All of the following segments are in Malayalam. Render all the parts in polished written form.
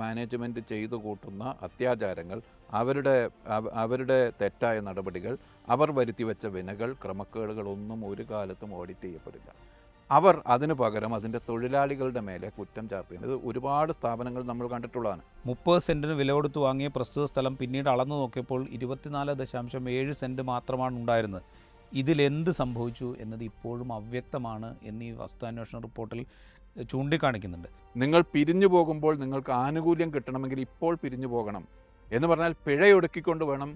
മാനേജ്മെൻറ്റ് ചെയ്തു കൂട്ടുന്ന അത്യാചാരങ്ങൾ, അവരുടെ തെറ്റായ നടപടികൾ, അവർ വരുത്തിവെച്ച വിനകൾ, ക്രമക്കേടുകളൊന്നും ഒരു കാലത്തും ഓഡിറ്റ് ചെയ്യപ്പെടില്ല. അവർ അതിനു പകരം അതിൻ്റെ തൊഴിലാളികളുടെ മേലെ കുറ്റം ചാർത്തുന്നത് ഒരുപാട് സ്ഥാപനങ്ങൾ നമ്മൾ കണ്ടിട്ടുള്ളതാണ്. 30 സെൻറ്റിന് വില കൊടുത്ത് വാങ്ങിയ പ്രസ്തുത സ്ഥലം പിന്നീട് അളന്നു നോക്കിയപ്പോൾ 24.7 സെൻറ്റ് മാത്രമാണ് ഉണ്ടായിരുന്നത്. ഇതിലെന്ത് സംഭവിച്ചു എന്നത് ഇപ്പോഴും അവ്യക്തമാണ് എന്ന് ഈ വസ്തുതാന്വേഷണ റിപ്പോർട്ടിൽ ചൂണ്ടിക്കാണിക്കുന്നുണ്ട്. നിങ്ങൾ പിരിഞ്ഞു പോകുമ്പോൾ നിങ്ങൾക്ക് ആനുകൂല്യം കിട്ടണമെങ്കിൽ ഇപ്പോൾ പിരിഞ്ഞു പോകണം എന്ന് പറഞ്ഞാൽ പിഴയൊടുക്കിക്കൊണ്ട് വേണം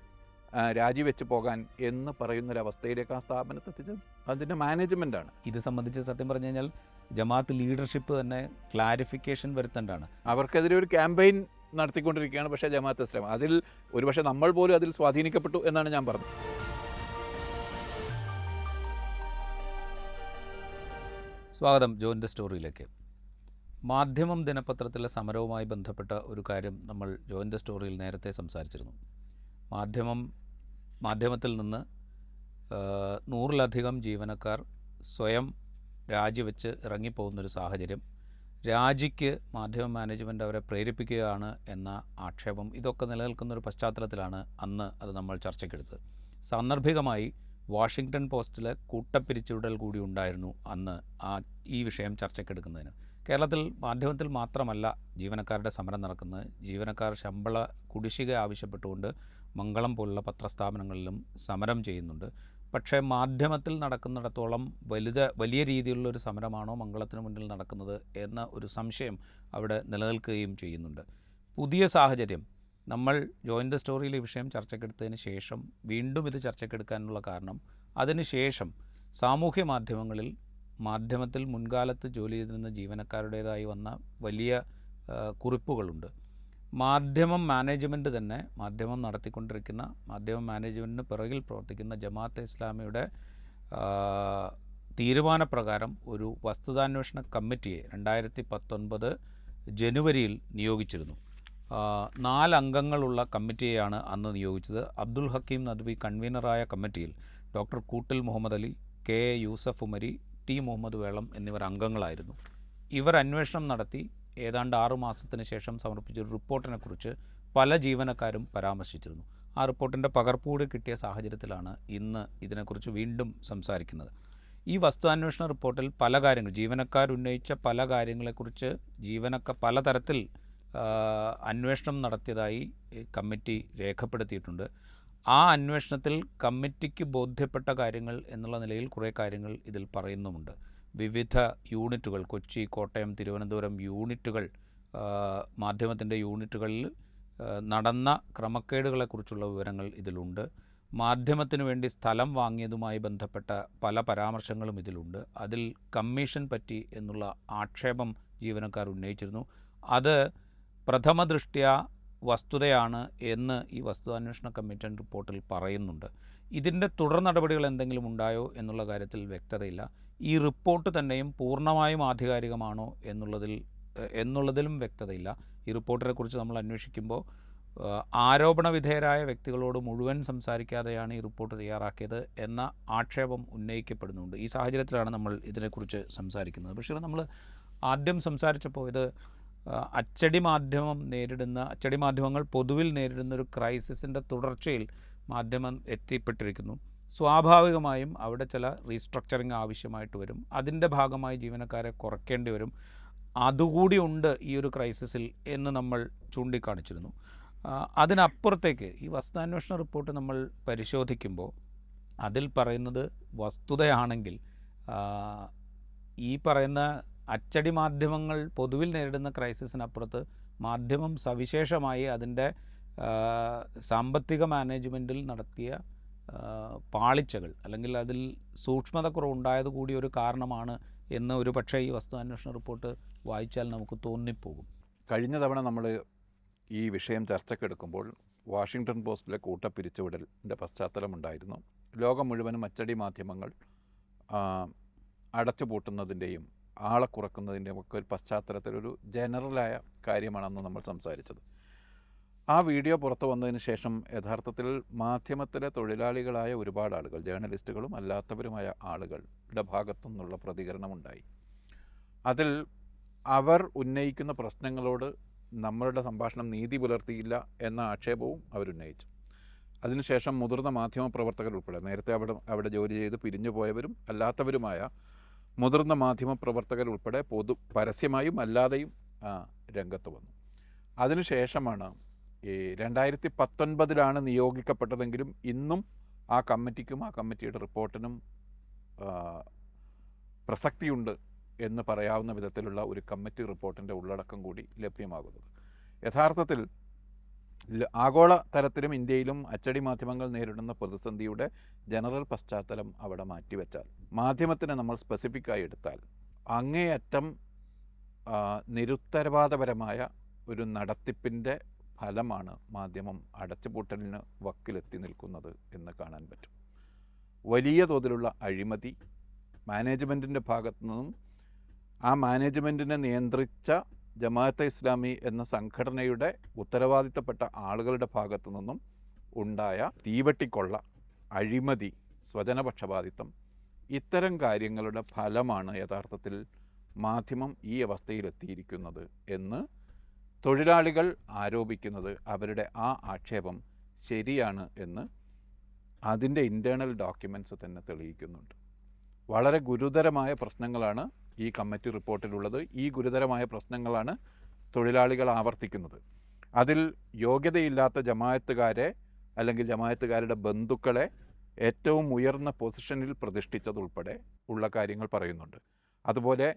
രാജിവെച്ച് പോകാൻ എന്ന് പറയുന്നൊരവസ്ഥയിലേക്ക് ആ സ്ഥാപനത്തെ എത്തിച്ചത് അതിൻ്റെ മാനേജ്മെൻറ്റാണ്. ഇത് സംബന്ധിച്ച് സത്യം പറഞ്ഞു കഴിഞ്ഞാൽ ജമാഅത്ത് ലീഡർഷിപ്പ് തന്നെ ക്ലാരിഫിക്കേഷൻ വരുത്തേണ്ടതാണ്. അവർക്കെതിരെ ഒരു ക്യാമ്പയിൻ നടത്തിക്കൊണ്ടിരിക്കുകയാണ്. പക്ഷേ ജമാഅത്ത് ഇസ്ലാമി അതിൽ ഒരുപക്ഷെ നമ്മൾ പോലും അതിൽ സ്വാധീനിക്കപ്പെട്ടു എന്നാണ് ഞാൻ പറഞ്ഞത്. സ്വാഗതം ജോയിൻ്റെ സ്റ്റോറിയിലേക്ക്. മാധ്യമം ദിനപത്രത്തിലെ സമരവുമായി ബന്ധപ്പെട്ട ഒരു കാര്യം നമ്മൾ ജോയിൻ്റെ സ്റ്റോറിയിൽ നേരത്തെ സംസാരിച്ചിരുന്നു. മാധ്യമത്തിൽ നിന്ന് 100-ലധികം ജീവനക്കാർ സ്വയം രാജിവെച്ച് ഇറങ്ങിപ്പോകുന്നൊരു സാഹചര്യം, രാജിക്ക് മാധ്യമ മാനേജ്മെൻറ്റ് അവരെ പ്രേരിപ്പിക്കുകയാണ് എന്ന ആക്ഷേപം, ഇതൊക്കെ നിലനിൽക്കുന്നൊരു പശ്ചാത്തലത്തിലാണ് അന്ന് അത് നമ്മൾ ചർച്ചയ്ക്കെടുത്തത്. സാന്ദർഭികമായി വാഷിങ്ടൺ പോസ്റ്റിലെ കൂട്ടപ്പിരിച്ചുവിടൽ കൂടി ഉണ്ടായിരുന്നു അന്ന് ഈ വിഷയം ചർച്ചയ്ക്കെടുക്കുന്നതിന്. കേരളത്തിൽ മാധ്യമത്തിൽ മാത്രമല്ല ജീവനക്കാരുടെ സമരം നടക്കുന്നത്. ജീവനക്കാർ ശമ്പള കുടിശ്ശിക ആവശ്യപ്പെട്ടുകൊണ്ട് മംഗളം പോലുള്ള പത്രസ്ഥാപനങ്ങളിലും സമരം ചെയ്യുന്നുണ്ട്. പക്ഷേ മാധ്യമത്തിൽ നടക്കുന്നിടത്തോളം വലിയ രീതിയിലുള്ളൊരു സമരമാണോ മംഗളത്തിന് മുന്നിൽ നടക്കുന്നത് എന്ന ഒരു സംശയം അവിടെ നിലനിൽക്കുകയും ചെയ്യുന്നുണ്ട്. പുതിയ സാഹചര്യം നമ്മൾ ജോയിൻ്റെ സ്റ്റോറിയിൽ ഈ വിഷയം ചർച്ചയ്ക്കെടുത്തതിന് ശേഷം വീണ്ടും ഇത് ചർച്ചയ്ക്കെടുക്കാനുള്ള കാരണം, അതിനുശേഷം സാമൂഹ്യ മാധ്യമത്തിൽ മുൻകാലത്ത് ജോലി ചെയ്തിരുന്ന ജീവനക്കാരുടേതായി വന്ന വലിയ കുറിപ്പുകളുണ്ട്. മാധ്യമം മാനേജ്മെൻറ്റ് തന്നെ, മാധ്യമം നടത്തിക്കൊണ്ടിരിക്കുന്ന മാധ്യമ മാനേജ്മെൻറ്റിന് പിറകിൽ പ്രവർത്തിക്കുന്ന ജമാഅത്തെ ഇസ്ലാമിയുടെ തീരുമാനപ്രകാരം ഒരു വസ്തുതാന്വേഷണ കമ്മിറ്റിയെ 2019 ജനുവരിയിൽ നിയോഗിച്ചിരുന്നു. 4 അംഗങ്ങളുള്ള കമ്മിറ്റിയെയാണ് അന്ന് നിയോഗിച്ചത്. അബ്ദുൽ ഹക്കീം നദ്വി കൺവീനറായ കമ്മിറ്റിയിൽ doctor Koottil Muhammad Ali, K A Yusuf Umari, T Muhammad Velam എന്നിവർ അംഗങ്ങളായിരുന്നു. ഇവർ അന്വേഷണം നടത്തി ഏതാണ്ട് 6 മാസത്തിന് ശേഷം സമർപ്പിച്ചൊരു റിപ്പോർട്ടിനെക്കുറിച്ച് പല ജീവനക്കാരും പരാമർശിച്ചിരുന്നു. ആ റിപ്പോർട്ടിൻ്റെ പകർപ്പുകൂടി കിട്ടിയ സാഹചര്യത്തിലാണ് ഇന്ന് ഇതിനെക്കുറിച്ച് വീണ്ടും സംസാരിക്കുന്നത്. ഈ വസ്തുതാന്വേഷണ റിപ്പോർട്ടിൽ പല കാര്യങ്ങൾ, ജീവനക്കാരുന്നയിച്ച പല കാര്യങ്ങളെക്കുറിച്ച് പലതരത്തിൽ അന്വേഷണം നടത്തിയതായി കമ്മിറ്റി രേഖപ്പെടുത്തിയിട്ടുണ്ട്. ആ അന്വേഷണത്തിൽ കമ്മിറ്റിക്ക് ബോധ്യപ്പെട്ട കാര്യങ്ങൾ എന്നുള്ള നിലയിൽ കുറേ കാര്യങ്ങൾ ഇതിൽ പറയുന്നുമുണ്ട്. വിവിധ യൂണിറ്റുകൾ, കൊച്ചി, കോട്ടയം, തിരുവനന്തപുരം യൂണിറ്റുകൾ, മാധ്യമത്തിൻ്റെ യൂണിറ്റുകളിൽ നടന്ന ക്രമക്കേടുകളെക്കുറിച്ചുള്ള വിവരങ്ങൾ ഇതിലുണ്ട്. മാധ്യമത്തിനു വേണ്ടി സ്ഥലം വാങ്ങിയതുമായി ബന്ധപ്പെട്ട പല പരാമർശങ്ങളും ഇതിലുണ്ട്. അതിൽ കമ്മീഷൻ പറ്റി എന്നുള്ള ആക്ഷേപം ജീവനക്കാർ ഉന്നയിച്ചിരുന്നു. അത് പ്രഥമ ദൃഷ്ട്യാ വസ്തുതയാണ് എന്ന് ഈ വസ്തുതാന്വേഷണ കമ്മിറ്റി റിപ്പോർട്ടിൽ പറയുന്നുണ്ട്. ഇതിൻ്റെ തുടർ നടപടികൾ എന്തെങ്കിലും ഉണ്ടായോ എന്നുള്ള കാര്യത്തിൽ വ്യക്തതയില്ല. ഈ റിപ്പോർട്ട് തന്നെയും പൂർണ്ണമായും ആധികാരികമാണോ എന്നുള്ളതിലും വ്യക്തതയില്ല. ഈ റിപ്പോർട്ടിനെക്കുറിച്ച് നമ്മൾ അന്വേഷിക്കുമ്പോൾ ആരോപണ വിധേയരായ വ്യക്തികളോട് മുഴുവൻ സംസാരിക്കാതെയാണ് ഈ റിപ്പോർട്ട് തയ്യാറാക്കിയത് എന്ന ആക്ഷേപം ഉന്നയിക്കപ്പെടുന്നുണ്ട്. ഈ സാഹചര്യത്തിലാണ് നമ്മൾ ഇതിനെക്കുറിച്ച് സംസാരിക്കുന്നത്. പക്ഷേ നമ്മൾ ആദ്യം സംസാരിച്ചപ്പോൾ ഇത് അച്ചടി മാധ്യമങ്ങൾ പൊതുവിൽ നേരിടുന്ന ഒരു ക്രൈസിസിൻ്റെ തുടർച്ചയിൽ മാധ്യമം എത്തിപ്പെട്ടിരിക്കുന്നു. സ്വാഭാവികമായും അവിടെ ചില റീസ്ട്രക്ചറിങ് ആവശ്യമായിട്ട് വരും. അതിൻ്റെ ഭാഗമായി ജീവനക്കാരെ കുറയ്ക്കേണ്ടി വരും. അതുകൂടി ഉണ്ട് ഈ ഒരു ക്രൈസിസിൽ എന്ന് നമ്മൾ ചൂണ്ടിക്കാണിച്ചിരുന്നു. അതിനപ്പുറത്തേക്ക് ഈ വസ്തുതാന്വേഷണ റിപ്പോർട്ട് നമ്മൾ പരിശോധിക്കുമ്പോൾ അതിൽ പറയുന്നത് വസ്തുതയാണെങ്കിൽ ഈ പറയുന്ന അച്ചടി മാധ്യമങ്ങൾ പൊതുവിൽ നേരിടുന്ന ക്രൈസിസിനപ്പുറത്ത് മാധ്യമം സവിശേഷമായി അതിൻ്റെ സാമ്പത്തിക മാനേജ്മെൻറ്റിൽ നടത്തിയ പാളിച്ചകൾ അല്ലെങ്കിൽ അതിൽ സൂക്ഷ്മത കുറവുണ്ടായത് കൂടി ഒരു കാരണമാണ് എന്ന് ഒരു പക്ഷേ ഈ വസ്തുതാന്വേഷണ റിപ്പോർട്ട് വായിച്ചാൽ നമുക്ക് തോന്നിപ്പോകും. കഴിഞ്ഞ തവണ നമ്മൾ ഈ വിഷയം ചർച്ചയ്ക്കെടുക്കുമ്പോൾ വാഷിങ്ടൺ പോസ്റ്റിലെ കൂട്ടപ്പിരിച്ചുവിടലിൻ്റെ പശ്ചാത്തലമുണ്ടായിരുന്നു. ലോകം മുഴുവനും അച്ചടി മാധ്യമങ്ങൾ അടച്ചുപൂട്ടുന്നതിൻ്റെയും ആളെ കുറക്കുന്നതിൻ്റെയും ഒക്കെ ഒരു പശ്ചാത്തലത്തിലൊരു ജനറലായ കാര്യമാണെന്ന് നമ്മൾ സംസാരിച്ചത്. ആ വീഡിയോ പുറത്തു വന്നതിന് ശേഷം യഥാർത്ഥത്തിൽ മാധ്യമത്തിലെ തൊഴിലാളികളായ ഒരുപാട് ആളുകൾ, ജേർണലിസ്റ്റുകളും അല്ലാത്തവരുമായ ആളുകളുടെ ഭാഗത്തു നിന്നുള്ള പ്രതികരണമുണ്ടായി. അതിൽ അവർ ഉന്നയിക്കുന്ന പ്രശ്നങ്ങളോട് നമ്മളുടെ സംഭാഷണം നീതി പുലർത്തിയില്ല എന്ന ആക്ഷേപവും അവരുന്നയിച്ചു. അതിനുശേഷം മുതിർന്ന മാധ്യമപ്രവർത്തകർ ഉൾപ്പെടെ നേരത്തെ അവിടെ ജോലി ചെയ്ത് പിരിഞ്ഞു പോയവരും അല്ലാത്തവരുമായ മുതിർന്ന മാധ്യമപ്രവർത്തകർ ഉൾപ്പെടെ പരസ്യമായും അല്ലാതെയും രംഗത്ത് വന്നു. അതിനുശേഷമാണ് ഈ 2019 നിയോഗിക്കപ്പെട്ടതെങ്കിലും ഇന്നും ആ കമ്മിറ്റിക്കും ആ കമ്മിറ്റിയുടെ റിപ്പോർട്ടിനും പ്രസക്തിയുണ്ട് എന്ന് പറയാവുന്ന വിധത്തിലുള്ള ഒരു കമ്മിറ്റി റിപ്പോർട്ടിൻ്റെ ഉള്ളടക്കം കൂടി ലഭ്യമാകുന്നത്. യഥാർത്ഥത്തിൽ ആഗോള തലത്തിലും ഇന്ത്യയിലും അച്ചടി മാധ്യമങ്ങൾ നേരിടുന്ന പ്രതിസന്ധിയുടെ ജനറൽ പശ്ചാത്തലം അവിടെ മാറ്റിവെച്ചാൽ, മാധ്യമത്തിനെ നമ്മൾ സ്പെസിഫിക്കായി എടുത്താൽ, അങ്ങേയറ്റം നിരുത്തരവാദപരമായ ഒരു നടത്തിപ്പിൻ്റെ ഫലമാണ് മാധ്യമം അടച്ചുപൂട്ടലിന് വക്കിലെത്തി നിൽക്കുന്നത് എന്ന് കാണാൻ പറ്റും. വലിയ തോതിലുള്ള അഴിമതി മാനേജ്മെൻറ്റിൻ്റെ ഭാഗത്തു നിന്നും ആ മാനേജ്മെൻറ്റിനെ നിയന്ത്രിച്ച ജമാഅത്തെ ഇസ്ലാമി എന്ന സംഘടനയുടെ ഉത്തരവാദിത്തപ്പെട്ട ആളുകളുടെ ഭാഗത്തു നിന്നും ഉണ്ടായ തീവട്ടിക്കൊള്ള, അഴിമതി, സ്വജനപക്ഷപാതിത്വം, ഇത്തരം കാര്യങ്ങളുടെ ഫലമാണ് യഥാർത്ഥത്തിൽ മാധ്യമം ഈ അവസ്ഥയിലെത്തിയിരിക്കുന്നത് എന്ന് തൊഴിലാളികൾ ആരോപിക്കുന്നത്. അവരുടെ ആ ആക്ഷേപം ശരിയാണ് എന്ന് അതിൻ്റെ ഇൻറ്റേർണൽ ഡോക്യുമെൻറ്റ്സ് തന്നെ തെളിയിക്കുന്നുണ്ട്. വളരെ ഗുരുതരമായ പ്രശ്നങ്ങളാണ് ഈ കമ്മിറ്റി റിപ്പോർട്ടിലുള്ളത്. ഈ ഗുരുതരമായ പ്രശ്നങ്ങളാണ് തൊഴിലാളികൾ ആവർത്തിക്കുന്നത്. അതിൽ യോഗ്യതയില്ലാത്ത ജമാഅത്തുകാരെ അല്ലെങ്കിൽ ജമാഅത്തുകാരുടെ ബന്ധുക്കളെ ഏറ്റവും ഉയർന്ന പൊസിഷനിൽ പ്രതിഷ്ഠിച്ചതുൾപ്പെടെ ഉള്ള കാര്യങ്ങൾ പറയുന്നുണ്ട്. അതുപോലെ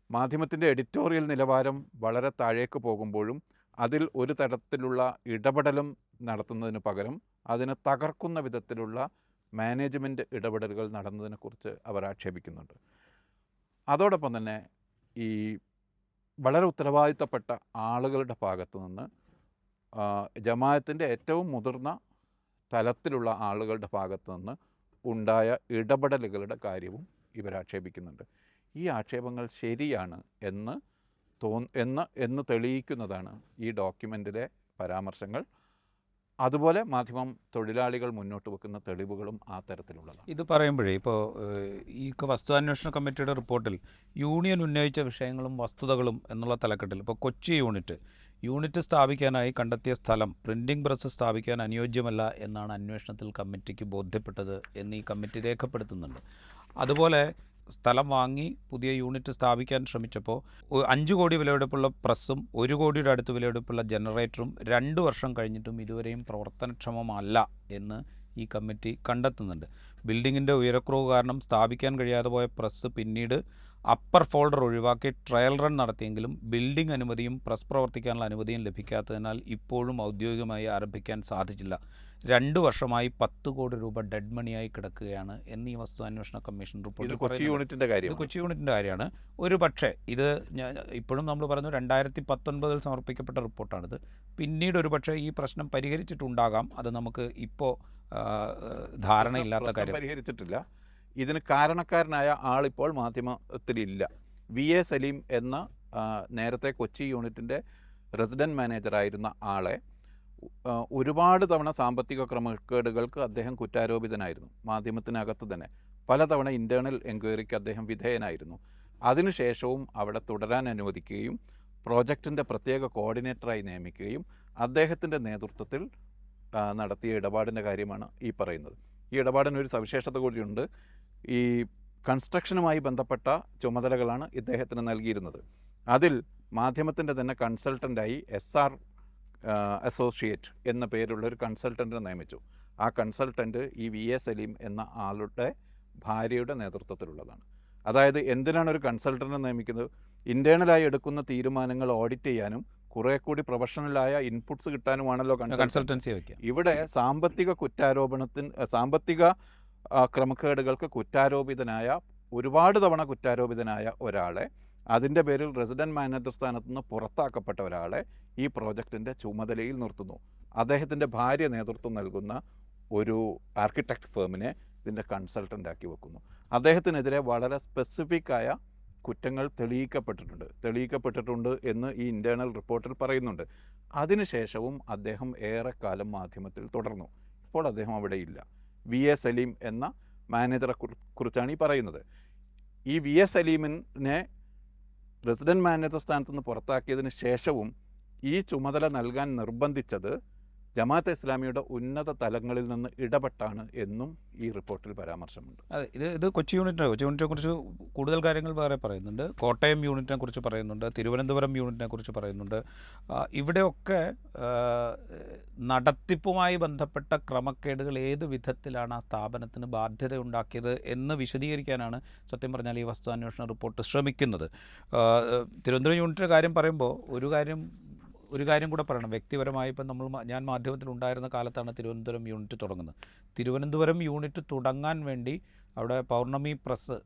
മാധ്യമത്തിൻ്റെ എഡിറ്റോറിയൽ നിലവാരം വളരെ താഴേക്ക് പോകുമ്പോഴും അതിൽ ഒരു തരത്തിലുള്ള ഇടപെടലും നടത്തുന്നതിന് പകരം അതിനെ തകർക്കുന്ന വിധത്തിലുള്ള മാനേജ്മെൻറ്റ് ഇടപെടലുകൾ നടന്നതിനെക്കുറിച്ച് അവർ ആക്ഷേപിക്കുന്നുണ്ട്. അതോടൊപ്പം തന്നെ ഈ വളരെ ഉത്തരവാദിത്തപ്പെട്ട ആളുകളുടെ ഭാഗത്തു നിന്ന് ജമാഅത്തിൻ്റെ ഏറ്റവും മുതിർന്ന തലത്തിലുള്ള ആളുകളുടെ ഭാഗത്തു നിന്ന് ഉണ്ടായ ഇടപെടലുകളുടെ കാര്യവും ഇവർ ആക്ഷേപിക്കുന്നുണ്ട്. ഈ ആക്ഷേപങ്ങൾ ശരിയാണ് എന്ന് തെളിയിക്കുന്നതാണ് ഈ ഡോക്യുമെൻറ്റിലെ പരാമർശങ്ങൾ. അതുപോലെ മാധ്യമം തൊഴിലാളികൾ മുന്നോട്ട് വെക്കുന്ന തെളിവുകളും ആ തരത്തിലുള്ളതാണ്. ഇത് പറയുമ്പോഴേ ഇപ്പോൾ ഈ വസ്തുതാന്വേഷണ കമ്മിറ്റിയുടെ റിപ്പോർട്ടിൽ യൂണിയൻ ഉന്നയിച്ച വിഷയങ്ങളും വസ്തുതകളും എന്നുള്ള തലക്കെട്ടിൽ ഇപ്പോൾ കൊച്ചി യൂണിറ്റ് സ്ഥാപിക്കാനായി കണ്ടെത്തിയ സ്ഥലം പ്രിൻറ്റിംഗ് പ്രസ് സ്ഥാപിക്കാൻ അനുയോജ്യമല്ല എന്നാണ് അന്വേഷണത്തിൽ കമ്മിറ്റിക്ക് ബോധ്യപ്പെട്ടത് എന്ന് ഈ കമ്മിറ്റി രേഖപ്പെടുത്തുന്നുണ്ട്. അതുപോലെ സ്ഥലം വാങ്ങി പുതിയ യൂണിറ്റ് സ്ഥാപിക്കാൻ ശ്രമിച്ചപ്പോൾ 5 കോടി വിലയെടുപ്പുള്ള പ്രസ്സും 1 കോടിയുടെ അടുത്ത് വിലയെടുപ്പുള്ള ജനറേറ്ററും 2 വർഷം കഴിഞ്ഞിട്ടും ഇതുവരെയും പ്രവർത്തനക്ഷമമല്ല എന്ന് ഈ കമ്മിറ്റി കണ്ടെത്തുന്നുണ്ട്. ബിൽഡിങ്ങിൻ്റെ ഉയരക്കുറവ് കാരണം സ്ഥാപിക്കാൻ കഴിയാതെ പോയ പ്രസ് പിന്നീട് അപ്പർ ഫോൾഡർ ഒഴിവാക്കി ട്രയൽ റൺ നടത്തിയെങ്കിലും ബിൽഡിംഗ് അനുമതിയും പ്രസ് പ്രവർത്തിക്കാനുള്ള അനുമതിയും ലഭിക്കാത്തതിനാൽ ഇപ്പോഴും ഔദ്യോഗികമായി ആരംഭിക്കാൻ സാധിച്ചില്ല. 2 വർഷമായി 10 കോടി രൂപ ഡെഡ് മണിയായി കിടക്കുകയാണ് എന്ന് ഈ വസ്തുതാന്വേഷണ കമ്മീഷൻ റിപ്പോർട്ടിൽ കൊച്ചി യൂണിറ്റിൻ്റെ കാര്യമാണ്. ഒരു പക്ഷേ ഇത് ഇപ്പോഴും നമ്മൾ പറഞ്ഞു 2019 സമർപ്പിക്കപ്പെട്ട റിപ്പോർട്ടാണിത്. പിന്നീട് ഒരു പക്ഷേ ഈ പ്രശ്നം പരിഹരിച്ചിട്ടുണ്ടാകാം. അത് നമുക്ക് ഇപ്പോൾ ധാരണയില്ലാത്ത കാര്യം. പരിഹരിച്ചിട്ടില്ല. ഇതിന് കാരണക്കാരനായ ആളിപ്പോൾ മാധ്യമത്തിലില്ല. VA സലീം എന്ന നേരത്തെ കൊച്ചി യൂണിറ്റിൻ്റെ റെസിഡൻറ്റ് മാനേജറായിരുന്ന ആളെ ഒരുപാട് തവണ സാമ്പത്തിക ക്രമക്കേടുകൾക്ക് അദ്ദേഹം കുറ്റാരോപിതനായിരുന്നു. മാധ്യമത്തിനകത്ത് തന്നെ പലതവണ ഇൻറ്റേർണൽ എൻക്വയറിക്ക് അദ്ദേഹം വിധേയനായിരുന്നു. അതിനുശേഷവും അവിടെ തുടരാൻ അനുവദിക്കുകയും പ്രോജക്റ്റിൻ്റെ പ്രത്യേക കോർഡിനേറ്ററായി നിയമിക്കുകയും അദ്ദേഹത്തിൻ്റെ നേതൃത്വത്തിൽ നടത്തിയ ഇടപാടിൻ്റെ കാര്യമാണ് ഈ പറയുന്നത്. ഈ ഇടപാടിനൊരു സവിശേഷത കൂടിയുണ്ട്. ഈ കൺസ്ട്രക്ഷനുമായി ബന്ധപ്പെട്ട ചുമതലകളാണ് ഇദ്ദേഹത്തിന് നൽകിയിരുന്നത്. അതിൽ മാധ്യമത്തിൻ്റെ തന്നെ കൺസൾട്ടൻ്റായി SR അസോസിയേറ്റ് എന്ന പേരുള്ളൊരു കൺസൾട്ടൻറ്റിനെ നിയമിച്ചു. ആ കൺസൾട്ടൻറ്റ് ഈ VA സലീം എന്ന ആളുടെ ഭാര്യയുടെ നേതൃത്വത്തിലുള്ളതാണ്. അതായത് എന്തിനാണ് ഒരു കൺസൾട്ടൻറ്റിനെ നിയമിക്കുന്നത്? ഇൻറ്റേർണലായി എടുക്കുന്ന തീരുമാനങ്ങൾ ഓഡിറ്റ് ചെയ്യാനും കുറേ കൂടി പ്രൊഫഷണലായ ഇൻപുട്സ് കിട്ടാനുമാണല്ലോ കൺസൾട്ടൻസി വയ്ക്കുക. ഇവിടെ സാമ്പത്തിക ക്രമക്കേടുകൾക്ക് ഒരുപാട് തവണ കുറ്റാരോപിതനായ ഒരാളെ, അതിൻ്റെ പേരിൽ റെസിഡൻറ്റ് മാനേജർ സ്ഥാനത്ത് നിന്ന് പുറത്താക്കപ്പെട്ട ഒരാളെ ഈ പ്രോജക്റ്റിൻ്റെ ചുമതലയിൽ നിർത്തുന്നു. അദ്ദേഹത്തിൻ്റെ ഭാര്യ നേതൃത്വം നൽകുന്ന ഒരു ആർക്കിടെക്ട് ഫേമിനെ ഇതിൻ്റെ കൺസൾട്ടൻ്റാക്കി വെക്കുന്നു. അദ്ദേഹത്തിനെതിരെ വളരെ സ്പെസിഫിക്കായ കുറ്റങ്ങൾ തെളിയിക്കപ്പെട്ടിട്ടുണ്ട് എന്ന് ഈ ഇൻറ്റേർണൽ റിപ്പോർട്ടിൽ പറയുന്നുണ്ട്. അതിനുശേഷവും അദ്ദേഹം ഏറെക്കാലം മാധ്യമത്തിൽ തുടർന്നു. ഇപ്പോൾ അദ്ദേഹം അവിടെ ഇല്ല. VA സലീം എന്ന മാനേജറെ കുറിച്ചാണ് ഈ പറയുന്നത്. ഈ VA സലീമിനെ റെസിഡൻറ്റ് മാനേജർ സ്ഥാനത്ത് നിന്ന് പുറത്താക്കിയതിന് ശേഷവും ഈ ചുമതല നൽകാൻ നിർബന്ധിച്ചത് ജമാഅത്തെ ഇസ്ലാമിയുടെ ഉന്നത തലങ്ങളിൽ നിന്ന് ഇടപെട്ടാണ് എന്നും ഈ റിപ്പോർട്ടിൽ പരാമർശമുണ്ട്. അതെ, ഇത് കൊച്ചി യൂണിറ്റിനെ കുറിച്ച് കൂടുതൽ കാര്യങ്ങൾ വേറെ പറയുന്നുണ്ട്. കോട്ടയം യൂണിറ്റിനെ കുറിച്ച് പറയുന്നുണ്ട്, തിരുവനന്തപുരം യൂണിറ്റിനെ കുറിച്ച് പറയുന്നുണ്ട്. ഇവിടെയൊക്കെ നടത്തിപ്പുമായി ബന്ധപ്പെട്ട ക്രമക്കേടുകൾ ഏത് വിധത്തിലാണ് ആ സ്ഥാപനത്തിന് ബാധ്യത ഉണ്ടാക്കിയത് എന്ന് വിശദീകരിക്കാനാണ് സത്യം പറഞ്ഞാൽ ഈ വസ്തുതാന്വേഷണ റിപ്പോർട്ട് ശ്രമിക്കുന്നത്. തിരുവനന്തപുരം യൂണിറ്റിൻ്റെ കാര്യം പറയുമ്പോൾ ഒരു കാര്യം കൂടെ പറയണം. വ്യക്തിപരമായി ഇപ്പം ഞാൻ മാധ്യമത്തിലുണ്ടായിരുന്ന കാലത്താണ് തിരുവനന്തപുരം യൂണിറ്റ് തുടങ്ങുന്നത്. തിരുവനന്തപുരം യൂണിറ്റ് തുടങ്ങാൻ വേണ്ടി അവിടെ പൗർണമി പ്രസ്,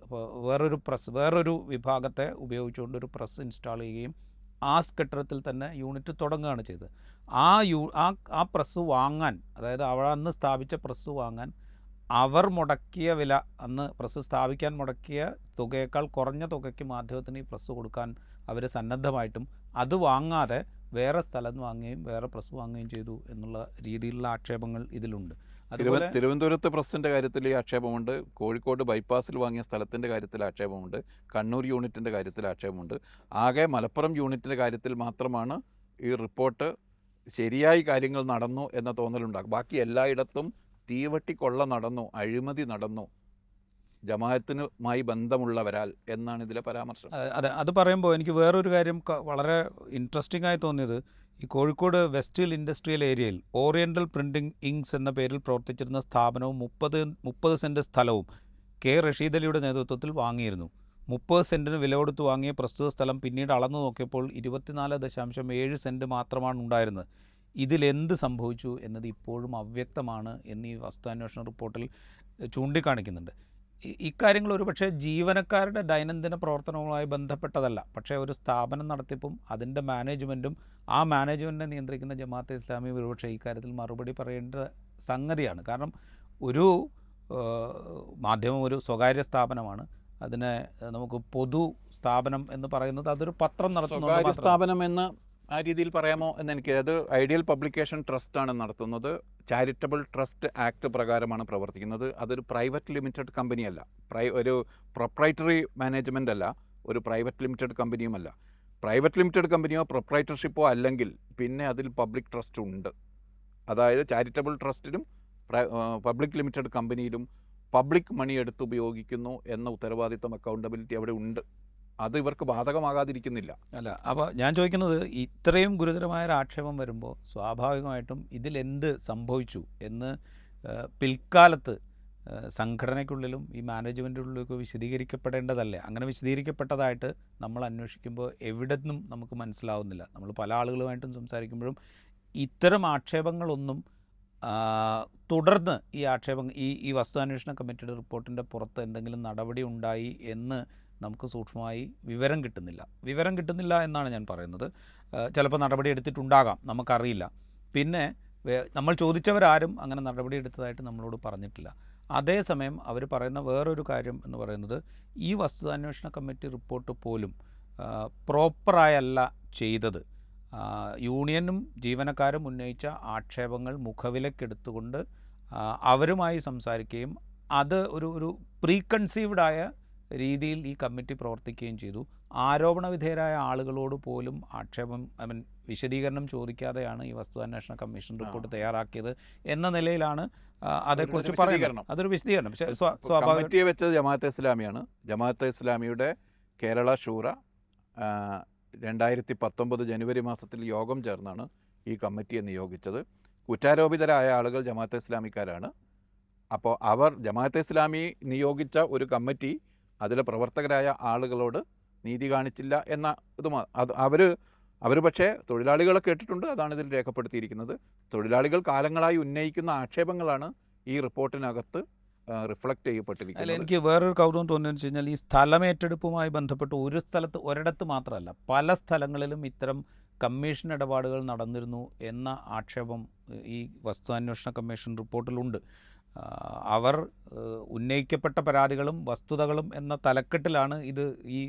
വേറൊരു വിഭാഗത്തെ ഉപയോഗിച്ചുകൊണ്ട് ഒരു പ്രസ് ഇൻസ്റ്റാൾ ചെയ്യുകയും ആ കെട്ടിടത്തിൽ തന്നെ യൂണിറ്റ് തുടങ്ങുകയാണ് ചെയ്തത്. ആ പ്രസ് വാങ്ങാൻ, അതായത് അവിടെ അന്ന് സ്ഥാപിച്ച പ്രസ് വാങ്ങാൻ അവർ മുടക്കിയ വില, അന്ന് പ്രസ് സ്ഥാപിക്കാൻ മുടക്കിയ തുകയേക്കാൾ കുറഞ്ഞ തുകയ്ക്ക് മാധ്യമത്തിന് ഈ പ്രസ് കൊടുക്കാൻ അവർ സന്നദ്ധമായിട്ടും അത് വാങ്ങാതെ വേറെ സ്ഥലം വാങ്ങുകയും വേറെ പ്രസ് വാങ്ങുകയും ചെയ്തു എന്നുള്ള രീതിയിലുള്ള ആക്ഷേപങ്ങൾ ഇതിലുണ്ട്. അതുപോലെ തിരുവനന്തപുരത്ത് പ്രസിൻ്റെ കാര്യത്തിൽ ഈ ആക്ഷേപമുണ്ട്, കോഴിക്കോട് ബൈപ്പാസിൽ വാങ്ങിയ സ്ഥലത്തിൻ്റെ കാര്യത്തിൽ ആക്ഷേപമുണ്ട്, കണ്ണൂർ യൂണിറ്റിൻ്റെ കാര്യത്തിൽ ആക്ഷേപമുണ്ട്. ആകെ മലപ്പുറം യൂണിറ്റിൻ്റെ കാര്യത്തിൽ മാത്രമാണ് ഈ റിപ്പോർട്ട് ശരിയായി കാര്യങ്ങൾ നടന്നു എന്ന തോന്നലുണ്ടാകും. ബാക്കി എല്ലായിടത്തും തീവട്ടിക്കൊള്ള നടന്നു, അഴിമതി നടന്നു, ജമാഅത്തിനുമായി ബന്ധമുള്ളവരാൽ എന്നാണ് ഇതിലെ പരാമർശം. അതെ, അത് പറയുമ്പോൾ എനിക്ക് വേറൊരു കാര്യം വളരെ ഇൻട്രസ്റ്റിംഗ് ആയി തോന്നിയത്, ഈ കോഴിക്കോട് വെസ്റ്റ് ഹിൽ ഇൻഡസ്ട്രിയൽ ഏരിയയിൽ ഓറിയൻ്റൽ പ്രിൻറ്റിംഗ് ഇങ്ക്സ് എന്ന പേരിൽ പ്രവർത്തിച്ചിരുന്ന സ്ഥാപനവും 30 സെൻറ്റ് സ്ഥലവും കെ റഷീദ് അലിയുടെ നേതൃത്വത്തിൽ വാങ്ങിയിരുന്നു. 30 സെൻറ്റിന് വില കൊടുത്ത് വാങ്ങിയ പ്രസ്തുത സ്ഥലം പിന്നീട് അളന്നു നോക്കിയപ്പോൾ 24.7 സെൻറ്റ് മാത്രമാണ് ഉണ്ടായിരുന്നത്. ഇതിലെന്ത് സംഭവിച്ചു എന്നത് ഇപ്പോഴും അവ്യക്തമാണ് എന്ന് ഈ വസ്തുതാന്വേഷണ റിപ്പോർട്ടിൽ ചൂണ്ടിക്കാണിക്കുന്നുണ്ട്. ഇക്കാര്യങ്ങൾ ഒരുപക്ഷെ ജീവനക്കാരുടെ ദൈനംദിന പ്രവർത്തനവുമായി ബന്ധപ്പെട്ടതല്ല, പക്ഷേ ഒരു സ്ഥാപനം നടത്തിപ്പും അതിൻ്റെ മാനേജ്മെൻറ്റും ആ മാനേജ്മെൻറ്റിനെ നിയന്ത്രിക്കുന്ന ജമാഅത്തെ ഇസ്ലാമി ഒരുപക്ഷെ ഇക്കാര്യത്തിൽ മറുപടി പറയേണ്ട സംഗതിയാണ്. കാരണം ഒരു മാധ്യമം ഒരു സ്വകാര്യ സ്ഥാപനമാണ്. അതിനെ നമുക്ക് പൊതു സ്ഥാപനം എന്ന് പറയുന്നത് അതൊരു പത്രം നടത്തുന്ന സ്ഥാപനം എന്ന് ആ രീതിയിൽ പറയാമോ എന്നെനിക്ക്. അത് ഐഡിയൽ പബ്ലിക്കേഷൻ ട്രസ്റ്റാണ് നടത്തുന്നത്. ചാരിറ്റബിൾ ട്രസ്റ്റ് ആക്ട് പ്രകാരമാണ് പ്രവർത്തിക്കുന്നത്. അതൊരു പ്രൈവറ്റ് ലിമിറ്റഡ് കമ്പനിയല്ല, ഒരു പ്രൊപ്രൈറ്ററി മാനേജ്മെൻ്റ് അല്ല, ഒരു പ്രൈവറ്റ് ലിമിറ്റഡ് കമ്പനിയുമല്ല. പ്രൈവറ്റ് ലിമിറ്റഡ് കമ്പനിയോ പ്രൊപ്രൈറ്റർഷിപ്പോ അല്ലെങ്കിൽ പിന്നെ അതിൽ പബ്ലിക് ട്രസ്റ്റ് ഉണ്ട്. അതായത് ചാരിറ്റബിൾ ട്രസ്റ്റിലും പബ്ലിക് ലിമിറ്റഡ് കമ്പനിയിലും പബ്ലിക് മണി എടുത്ത് ഉപയോഗിക്കുന്നു എന്ന ഉത്തരവാദിത്വം, അക്കൗണ്ടബിലിറ്റി അവിടെ ഉണ്ട്. അത് ഇവർക്ക് ബാധകമാകാതിരിക്കുന്നില്ല. അല്ല, അപ്പോൾ ഞാൻ ചോദിക്കുന്നത്, ഇത്രയും ഗുരുതരമായ ഒരു ആക്ഷേപം വരുമ്പോൾ സ്വാഭാവികമായിട്ടും ഇതിലെന്ത് സംഭവിച്ചു എന്ന് പിൽക്കാലത്ത് സംഘടനയ്ക്കുള്ളിലും ഈ മാനേജ്മെൻറ്റിനുള്ളിലൊക്കെ വിശദീകരിക്കപ്പെടേണ്ടതല്ലേ? അങ്ങനെ വിശദീകരിക്കപ്പെട്ടതായിട്ട് നമ്മൾ അന്വേഷിക്കുമ്പോൾ എവിടെ നിന്നും നമുക്ക് മനസ്സിലാവുന്നില്ല. നമ്മൾ പല ആളുകളുമായിട്ടും സംസാരിക്കുമ്പോഴും ഇത്തരം ആക്ഷേപങ്ങളൊന്നും തുടർന്ന് ഈ വസ്തുതാന്വേഷണ കമ്മിറ്റിയുടെ റിപ്പോർട്ടിൻ്റെ പുറത്ത് എന്തെങ്കിലും നടപടി ഉണ്ടായി എന്ന് നമുക്ക് സൂക്ഷ്മമായി വിവരം കിട്ടുന്നില്ല എന്നാണ് ഞാൻ പറയുന്നത്. ചിലപ്പോൾ നടപടി എടുത്തിട്ടുണ്ടാകാം, നമുക്കറിയില്ല. പിന്നെ നമ്മൾ ചോദിച്ചവരാരും അങ്ങനെ നടപടി എടുത്തതായിട്ട് നമ്മളോട് പറഞ്ഞിട്ടില്ല. അതേസമയം അവർ പറയുന്ന വേറൊരു കാര്യം എന്ന് പറയുന്നത്, ഈ വസ്തുതാന്വേഷണ കമ്മിറ്റി റിപ്പോർട്ട് പോലും പ്രോപ്പറായല്ല ചെയ്തത്. യൂണിയനും ജീവനക്കാരും ഉന്നയിച്ച ആക്ഷേപങ്ങൾ മുഖവിലക്കെടുത്തുകൊണ്ട് അവരുമായി സംസാരിക്കുകയും അത് ഒരു പ്രീകൺസീവ്ഡായ രീതിയിൽ ഈ കമ്മിറ്റി പ്രവർത്തിക്കുകയും ചെയ്തു. ആരോപണ വിധേയരായ ആളുകളോട് പോലും വിശദീകരണം ചോദിക്കാതെയാണ് ഈ വസ്തുതാന്വേഷണ കമ്മീഷൻ റിപ്പോർട്ട് തയ്യാറാക്കിയത് എന്ന നിലയിലാണ് അതേക്കുറിച്ച് പറയുന്നത്. അതൊരു വിശദീകരണം. പക്ഷേ കമ്മിറ്റിയെ വെച്ചത് ജമാഅത്തെ ഇസ്ലാമിയാണ്. ജമാഅത്തെ ഇസ്ലാമിയുടെ കേരള ഷൂറ 2019 ജനുവരി മാസത്തിൽ യോഗം ചേർന്നാണ് ഈ കമ്മിറ്റിയെ നിയോഗിച്ചത്. കുറ്റാരോപിതരായ ആളുകൾ ജമാഅത്തെ ഇസ്ലാമിക്കാരാണ്. അപ്പോൾ ജമാഅത്തെ ഇസ്ലാമി നിയോഗിച്ച ഒരു കമ്മിറ്റി അതിലെ പ്രവർത്തകരായ ആളുകളോട് നീതി കാണിച്ചില്ല എന്ന അവർ പക്ഷേ തൊഴിലാളികളെ കേട്ടിട്ടുണ്ട്. അതാണ് ഇതിൽ രേഖപ്പെടുത്തിയിരിക്കുന്നത്. തൊഴിലാളികൾ കാലങ്ങളായി ഉന്നയിക്കുന്ന ആക്ഷേപങ്ങളാണ് ഈ റിപ്പോർട്ടിനകത്ത് റിഫ്ലക്റ്റ് ചെയ്യപ്പെട്ടിരിക്കുന്നത്. എനിക്ക് വേറൊരു കൗതുകം തോന്നിയെന്ന് വെച്ച് കഴിഞ്ഞാൽ, ഈ സ്ഥലമേറ്റെടുപ്പുമായി ബന്ധപ്പെട്ട് ഒരിടത്ത് മാത്രമല്ല, പല സ്ഥലങ്ങളിലും ഇത്തരം കമ്മീഷൻ ഇടപാടുകൾ നടന്നിരുന്നു എന്ന ആക്ഷേപം ഈ വസ്തുതാന്വേഷണ കമ്മീഷൻ റിപ്പോർട്ടിലുണ്ട്. അവർ ഉന്നയിക്കപ്പെട്ട പരാതികളും വസ്തുതകളും എന്ന തലക്കെട്ടിലാണ് ഈ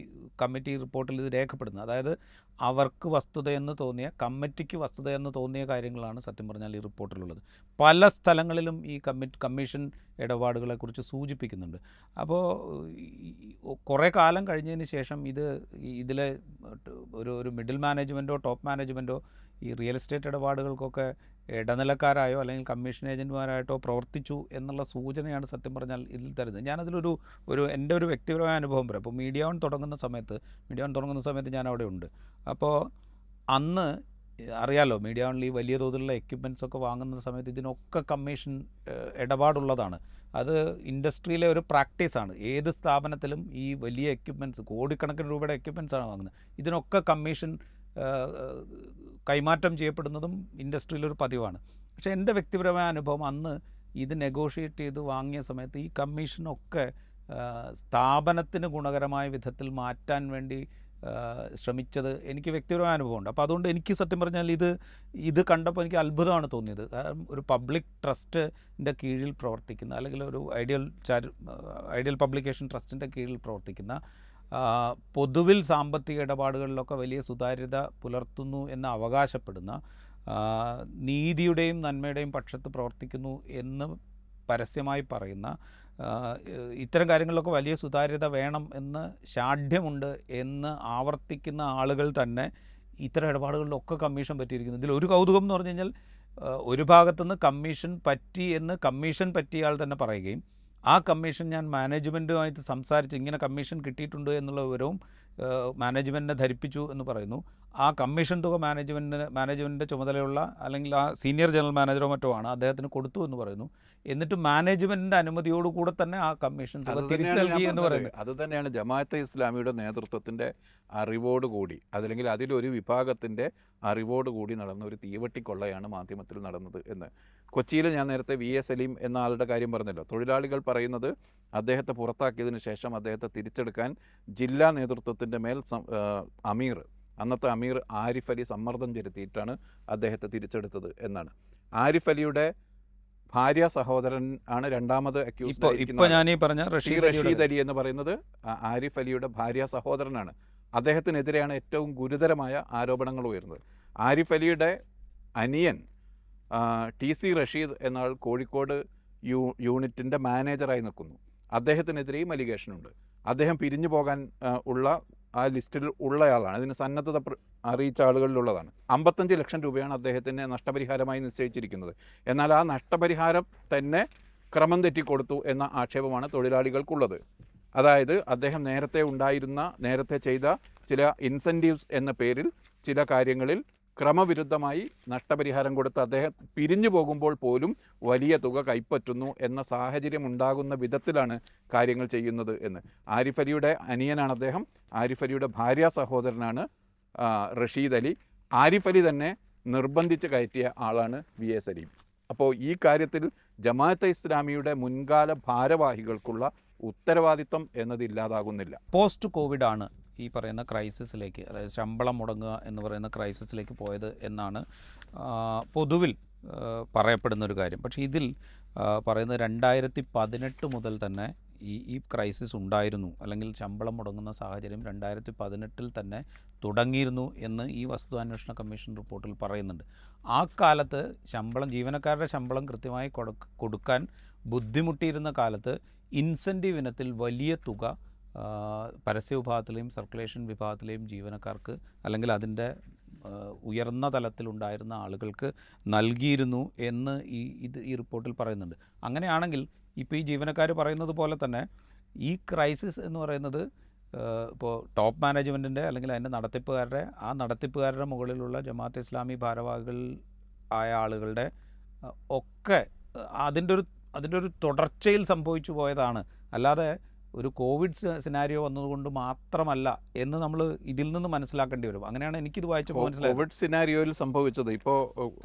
കമ്മിറ്റി റിപ്പോർട്ടിൽ ഇത് രേഖപ്പെടുന്നത്. അതായത് അവർക്ക് വസ്തുതയെന്ന് തോന്നിയ, കമ്മിറ്റിക്ക് വസ്തുതയെന്ന് തോന്നിയ കാര്യങ്ങളാണ് സത്യം പറഞ്ഞാൽ ഈ റിപ്പോർട്ടിലുള്ളത്. പല സ്ഥലങ്ങളിലും ഈ കമ്മീഷൻ ഇടപാടുകളെക്കുറിച്ച് സൂചിപ്പിക്കുന്നുണ്ട്. അപ്പോൾ കുറേ കാലം കഴിഞ്ഞതിന് ശേഷം ഇതിലെ ഒരു മിഡിൽ മാനേജ്മെൻറ്റോ ടോപ്പ് മാനേജ്മെൻറ്റോ ഈ റിയൽ എസ്റ്റേറ്റ് ഇടപാടുകൾക്കൊക്കെ ഇടനിലക്കാരായോ അല്ലെങ്കിൽ കമ്മീഷൻ ഏജൻറ്റുമാരായിട്ടോ പ്രവർത്തിച്ചു എന്നുള്ള സൂചനയാണ് സത്യം പറഞ്ഞാൽ ഇതിൽ തരുന്നത്. ഞാനതിലൊരു എൻ്റെ ഒരു വ്യക്തിപരമായ അനുഭവം പറയാം. അപ്പോൾ മീഡിയ വൺ തുടങ്ങുന്ന സമയത്ത് ഞാൻ അവിടെ ഉണ്ട്. അപ്പോൾ അന്ന് അറിയാലോ, മീഡിയ വണ്ണിൽ ഈ വലിയ തോതിലുള്ള എക്യുപ്മെൻറ്റ്സ് ഒക്കെ വാങ്ങുന്ന സമയത്ത് ഇതിനൊക്കെ കമ്മീഷൻ ഇടപാടുള്ളതാണ്. അത് ഇൻഡസ്ട്രിയിലെ ഒരു പ്രാക്ടീസാണ്. ഏത് സ്ഥാപനത്തിലും ഈ വലിയ എക്യുപ്മെൻറ്റ്സ്, കോടിക്കണക്കിന് രൂപയുടെ എക്യുപ്മെൻറ്റ്സാണ് വാങ്ങുന്നത്, ഇതിനൊക്കെ കമ്മീഷൻ കൈമാറ്റം ചെയ്യപ്പെടുന്നതും ഇൻഡസ്ട്രിയിലൊരു പതിവാണ്. പക്ഷേ എൻ്റെ വ്യക്തിപരമായ അനുഭവം, അന്ന് ഇത് നെഗോഷിയേറ്റ് ചെയ്ത് വാങ്ങിയ സമയത്ത് ഈ കമ്മീഷനൊക്കെ സ്ഥാപനത്തിന് ഗുണകരമായ വിധത്തിൽ മാറ്റാൻ വേണ്ടി ശ്രമിച്ചത് എനിക്ക് വ്യക്തിപരമായ അനുഭവമുണ്ട്. അപ്പോൾ അതുകൊണ്ട് എനിക്ക് സത്യം പറഞ്ഞാൽ ഇത് കണ്ടപ്പോൾ എനിക്ക് അത്ഭുതമാണ് തോന്നിയത്. കാരണം ഒരു പബ്ലിക് ട്രസ്റ്റിൻ്റെ കീഴിൽ പ്രവർത്തിക്കുന്ന, അല്ലെങ്കിൽ ഒരു ഐഡിയൽ പബ്ലിക്കേഷൻ ട്രസ്റ്റിൻ്റെ കീഴിൽ പ്രവർത്തിക്കുന്ന, പൊതുവിൽ സാമ്പത്തിക ഇടപാടുകളിലൊക്കെ വലിയ സുതാര്യത പുലർത്തുന്നു എന്ന് അവകാശപ്പെടുന്ന, നീതിയുടെയും നന്മയുടെയും പക്ഷത്ത് പ്രവർത്തിക്കുന്നു എന്ന് പരസ്യമായി പറയുന്ന, ഇത്തരം കാര്യങ്ങളിലൊക്കെ വലിയ സുതാര്യത വേണം എന്ന് ശാഠ്യമുണ്ട് എന്ന് ആവർത്തിക്കുന്ന ആളുകൾ തന്നെ ഇത്തരം ഇടപാടുകളിലൊക്കെ കമ്മീഷൻ പറ്റിയിരിക്കുന്നു. ഇതിലൊരു കൗതുകം എന്ന് പറഞ്ഞു കഴിഞ്ഞാൽ, ഒരു ഭാഗത്തുനിന്ന് കമ്മീഷൻ പറ്റിയ ആൾ തന്നെ പറയുകയും, ആ കമ്മീഷൻ ഞാൻ മാനേജ്മെൻറ്റുമായിട്ട് സംസാരിച്ച് ഇങ്ങനെ കമ്മീഷൻ കിട്ടിയിട്ടുണ്ട് എന്നുള്ള വിവരവും മാനേജ്മെൻറ്റിനെ ധരിപ്പിച്ചു എന്ന് പറയുന്നു. ആ കമ്മീഷൻ തുക മാനേജ്മെൻറ്റിൻ്റെ ചുമതലയുള്ള, അല്ലെങ്കിൽ ആ സീനിയർ ജനറൽ മാനേജറോ മറ്റോ ആണ്, അദ്ദേഹത്തിന് കൊടുത്തു എന്ന് പറയുന്നു. എന്നിട്ട് മാനേജ്മെൻറ്റിൻ്റെ അനുമതിയോടുകൂടെ തന്നെ ആ കമ്മീഷൻ തുക തിരിച്ചു നൽകി എന്ന് പറയുന്നത്. അത് തന്നെയാണ് ജമാഅത്തെ ഇസ്ലാമിയുടെ നേതൃത്വത്തിൻ്റെ അറിവോടുകൂടി, അതല്ലെങ്കിൽ അതിലൊരു വിഭാഗത്തിൻ്റെ അറിവോടുകൂടി നടന്ന ഒരു തീവട്ടിക്കൊള്ളയാണ് മാധ്യമത്തിൽ നടന്നത് എന്ന്. കൊച്ചിയിൽ ഞാൻ നേരത്തെ വി എ സലീം എന്ന ആളുടെ കാര്യം പറഞ്ഞല്ലോ. തൊഴിലാളികൾ പറയുന്നത് അദ്ദേഹത്തെ പുറത്താക്കിയതിന് ശേഷം അദ്ദേഹത്തെ തിരിച്ചെടുക്കാൻ ജില്ലാ നേതൃത്വത്തിൻ്റെ മേൽ അന്നത്തെ അമീർ ആരിഫ് അലി സമ്മർദ്ദം ചെലുത്തിയിട്ടാണ് അദ്ദേഹത്തെ തിരിച്ചെടുത്തത് എന്നാണ്. ആരിഫ് അലിയുടെ ഭാര്യ സഹോദരൻ ആണ് രണ്ടാമത് അക്യൂസ്ഡ്. ഇപ്പോൾ ഞാൻ ഈ പറഞ്ഞ റഷീദ് അലി എന്ന് പറയുന്നത് ആരിഫ് അലിയുടെ ഭാര്യ സഹോദരനാണ്. അദ്ദേഹത്തിനെതിരെയാണ് ഏറ്റവും ഗുരുതരമായ ആരോപണങ്ങൾ ഉയർന്നത്. ആരിഫ് അലിയുടെ അനിയൻ TC റഷീദ് എന്നാൾ കോഴിക്കോട് യൂണിറ്റിൻ്റെ മാനേജറായി നിൽക്കുന്നു. അദ്ദേഹത്തിനെതിരെയും അലിഗേഷനുണ്ട്. അദ്ദേഹം പിരിഞ്ഞു പോകാൻ ഉള്ള ആ ലിസ്റ്റിൽ ഉള്ളയാളാണ്. ഇതിന് സന്നദ്ധത അറിയിച്ച ആളുകളിലുള്ളതാണ്. 55 ലക്ഷം രൂപയാണ് അദ്ദേഹത്തിന് നഷ്ടപരിഹാരമായി നിശ്ചയിച്ചിരിക്കുന്നത്. എന്നാൽ ആ നഷ്ടപരിഹാരം തന്നെ ക്രമം തെറ്റിക്കൊടുത്തു എന്ന ആക്ഷേപമാണ് തൊഴിലാളികൾക്കുള്ളത്. അതായത് അദ്ദേഹം നേരത്തെ ചെയ്ത ചില ഇൻസെൻറ്റീവ്സ് എന്ന പേരിൽ ചില കാര്യങ്ങളിൽ ക്രമവിരുദ്ധമായി നഷ്ടപരിഹാരം കൊടുത്ത് അദ്ദേഹം പിരിഞ്ഞു പോകുമ്പോൾ പോലും വലിയ തുക കൈപ്പറ്റുന്നു എന്ന സാഹചര്യം ഉണ്ടാകുന്ന വിധത്തിലാണ് കാര്യങ്ങൾ ചെയ്യുന്നത് എന്ന്. ആരിഫ് അലിയുടെ അനിയനാണ് അദ്ദേഹം. ആരിഫ് അലിയുടെ ഭാര്യ സഹോദരനാണ് റഷീദ് അലി. ആരിഫ് അലി തന്നെ നിർബന്ധിച്ച് കയറ്റിയ ആളാണ് വി എ സലീം. അപ്പോൾ ഈ കാര്യത്തിൽ ജമാഅത്തെ ഇസ്ലാമിയുടെ മുൻകാല ഭാരവാഹികൾക്കുള്ള ഉത്തരവാദിത്വം എന്നതില്ലാതാകുന്നില്ല. പോസ്റ്റ് കോവിഡാണ് ഈ പറയുന്ന ക്രൈസിസിലേക്ക്, അതായത് ശമ്പളം മുടങ്ങുക എന്ന് പറയുന്ന ക്രൈസിസിലേക്ക് പോയത് എന്നാണ് പൊതുവിൽ പറയപ്പെടുന്നൊരു കാര്യം. പക്ഷേ ഇതിൽ പറയുന്നത് 2018 മുതൽ തന്നെ ഈ ക്രൈസിസ് ഉണ്ടായിരുന്നു, അല്ലെങ്കിൽ ശമ്പളം മുടങ്ങുന്ന സാഹചര്യം 2018 തന്നെ തുടങ്ങിയിരുന്നു എന്ന് ഈ വസ്തുതാന്വേഷണ കമ്മീഷൻ റിപ്പോർട്ടിൽ പറയുന്നുണ്ട്. ആ കാലത്ത് ജീവനക്കാരുടെ ശമ്പളം കൃത്യമായി കൊടുക്കാൻ ബുദ്ധിമുട്ടിയിരുന്ന കാലത്ത് ഇൻസെൻറ്റീവ് ഇനത്തിൽ വലിയ തുക പരസ്യ വിഭാഗത്തിലെയും സർക്കുലേഷൻ വിഭാഗത്തിലെയും ജീവനക്കാർക്ക്, അല്ലെങ്കിൽ അതിൻ്റെ ഉയർന്ന തലത്തിലുണ്ടായിരുന്ന ആളുകൾക്ക് നൽകിയിരുന്നു എന്ന് ഈ റിപ്പോർട്ടിൽ പറയുന്നുണ്ട്. അങ്ങനെയാണെങ്കിൽ ഇപ്പോൾ ഈ ജീവനക്കാർ പറയുന്നത് പോലെ തന്നെ ഈ ക്രൈസിസ് എന്ന് പറയുന്നത് ഇപ്പോൾ ടോപ്പ് മാനേജ്മെൻറ്റിൻ്റെ, അല്ലെങ്കിൽ അതിൻ്റെ നടത്തിപ്പുകാരുടെ മുകളിലുള്ള ജമാഅത്തെ ഇസ്ലാമി ഭാരവാഹികൾ ആയ ആളുകളുടെ ഒക്കെ അതിൻ്റെ ഒരു തുടർച്ചയിൽ സംഭവിച്ചു പോയതാണ്. അല്ലാതെ ഒരു കോവിഡ് സിനാരിയോ വന്നതുകൊണ്ട് മാത്രമല്ല എന്ന് നമ്മൾ ഇതിൽ നിന്ന് മനസ്സിലാക്കേണ്ടി വരും. അങ്ങനെയാണ് എനിക്കിത് വായിച്ചപ്പോൾ മനസ്സിലായത്. കോവിഡ് സിനാരിയോയിൽ സംഭവിച്ചത്, ഇപ്പോൾ